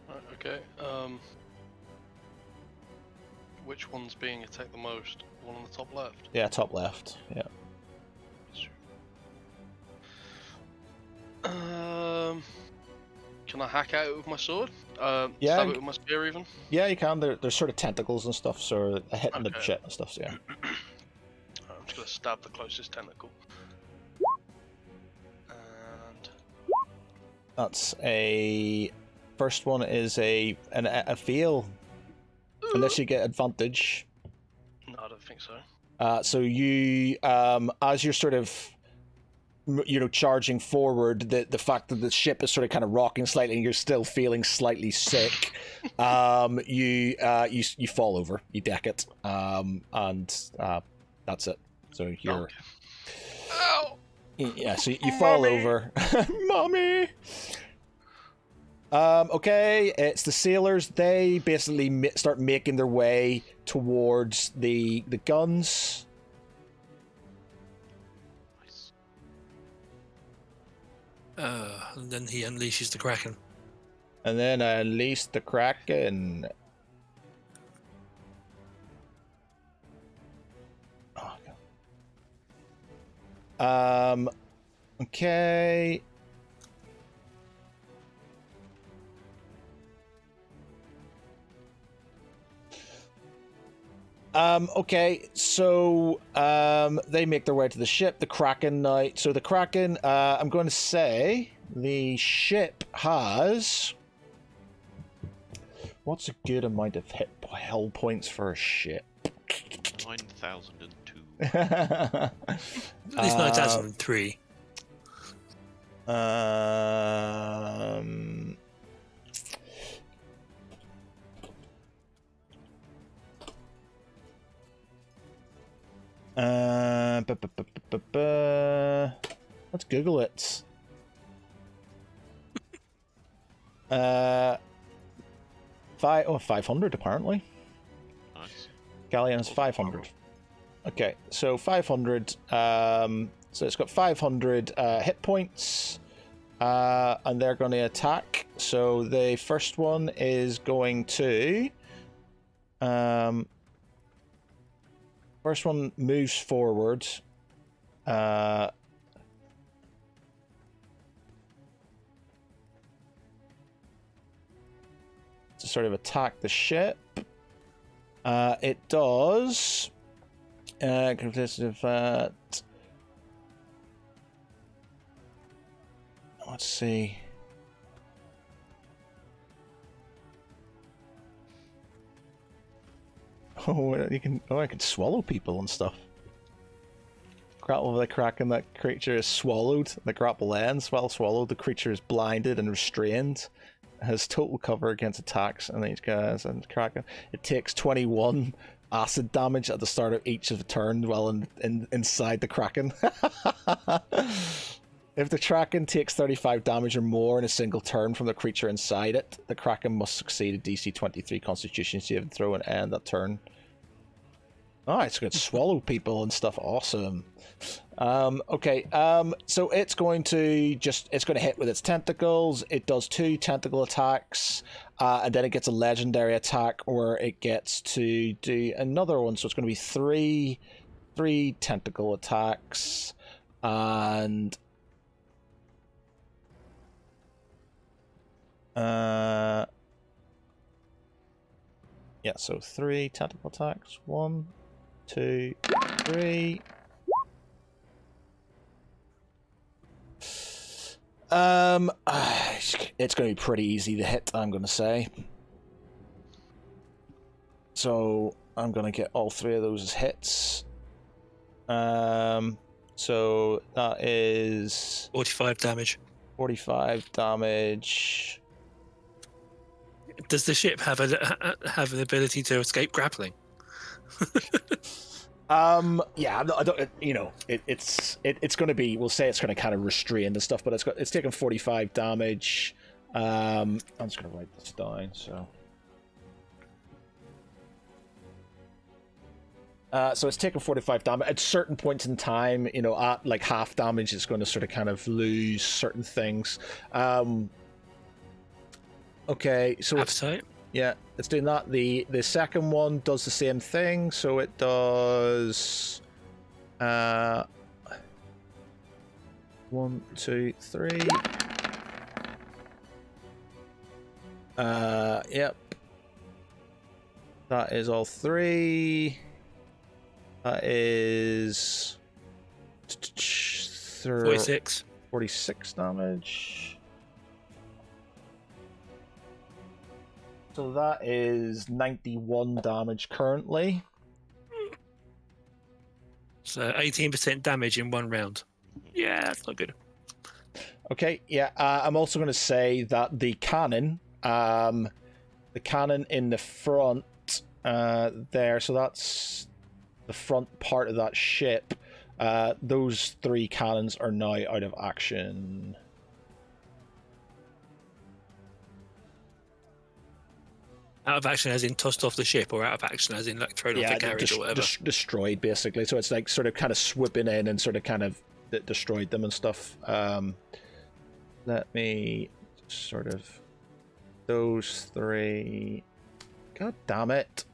Right, okay. Which one's being attacked the most? One on the top left. Yeah, top left. Yeah. Can I hack at it with my sword? Yeah. Stab it with my spear even? Yeah, you can. There's sort of tentacles and stuff, so hitting the Okay. shit and stuff, so yeah. I'm just gonna stab the closest tentacle. And That's a... First one is a fail. Unless you get advantage. no, I don't think so. So you, as you're sort of, charging forward, the fact that the ship is sort of kind of rocking slightly and you're still feeling slightly sick, you fall over, you deck it, and that's it. So you're... Okay. Ow! Yeah, so you fall over. Mommy! Okay, it's the sailors. They basically start making their way towards the guns. Nice. And then he unleashes the Kraken. And then unleash the Kraken. Oh, God. Okay. Okay, so they make their way to the ship, the Kraken now. So the Kraken, I'm going to say the ship has... What's a good amount of hull points for a ship? 9,002. At least 9003. Let's Google it. 500 apparently. Nice. Galleon is 500. Okay, so 500. So it's got 500 hit points, and they're going to attack. So the first one is going to. First one moves forward. To sort of attack the ship. It does. Competitive. Let's see. Oh, you can. Oh, I can swallow people and stuff. Grapple with the Kraken. That creature is swallowed. The grapple ends. While swallowed, the creature is blinded and restrained. Has total cover against attacks, and these guys and Kraken. It takes 21 acid damage at the start of each of the turn while inside the Kraken. If the Kraken takes 35 damage or more in a single turn from the creature inside it, the Kraken must succeed a DC 23 Constitution saving throw and end that turn. Oh, it's going to swallow people and stuff. Awesome. Okay, so it's going to hit with its tentacles. It does 2 tentacle attacks, and then it gets a legendary attack, or it gets to do another one. So it's going to be three tentacle attacks, and yeah, so 3 tentacle attacks. 1, 2, 3. It's going to be pretty easy to hit, I'm going to say. So I'm going to get all 3 of those as hits. So that is 45 damage. 45 damage. Does the ship have an ability to escape grappling? Yeah, I don't. You know, it's going to be. We'll say it's going to kind of restrain and stuff, but it's taking 45 damage. I'm just going to write this down. So it's taking 45 damage at certain points in time. You know, at like half damage, it's going to sort of kind of lose certain things. Okay, so Appetite. It's doing that. The second one does the same thing, so it does 1, 2, 3. Yep. That is all 3. That is 46 damage. So that is 91 damage currently. So 18% damage in 1 round. Yeah, that's not good. Okay, yeah. I'm also going to say that the cannon in the front there, so that's the front part of that ship. Those 3 cannons are now out of action. Out of action as in tossed off the ship, or out of action as in like thrown off the carriage or whatever? Destroyed, basically. So it's like sort of kind of swooping in and sort of kind of destroyed them and stuff. Let me sort of... Those 3... God damn it.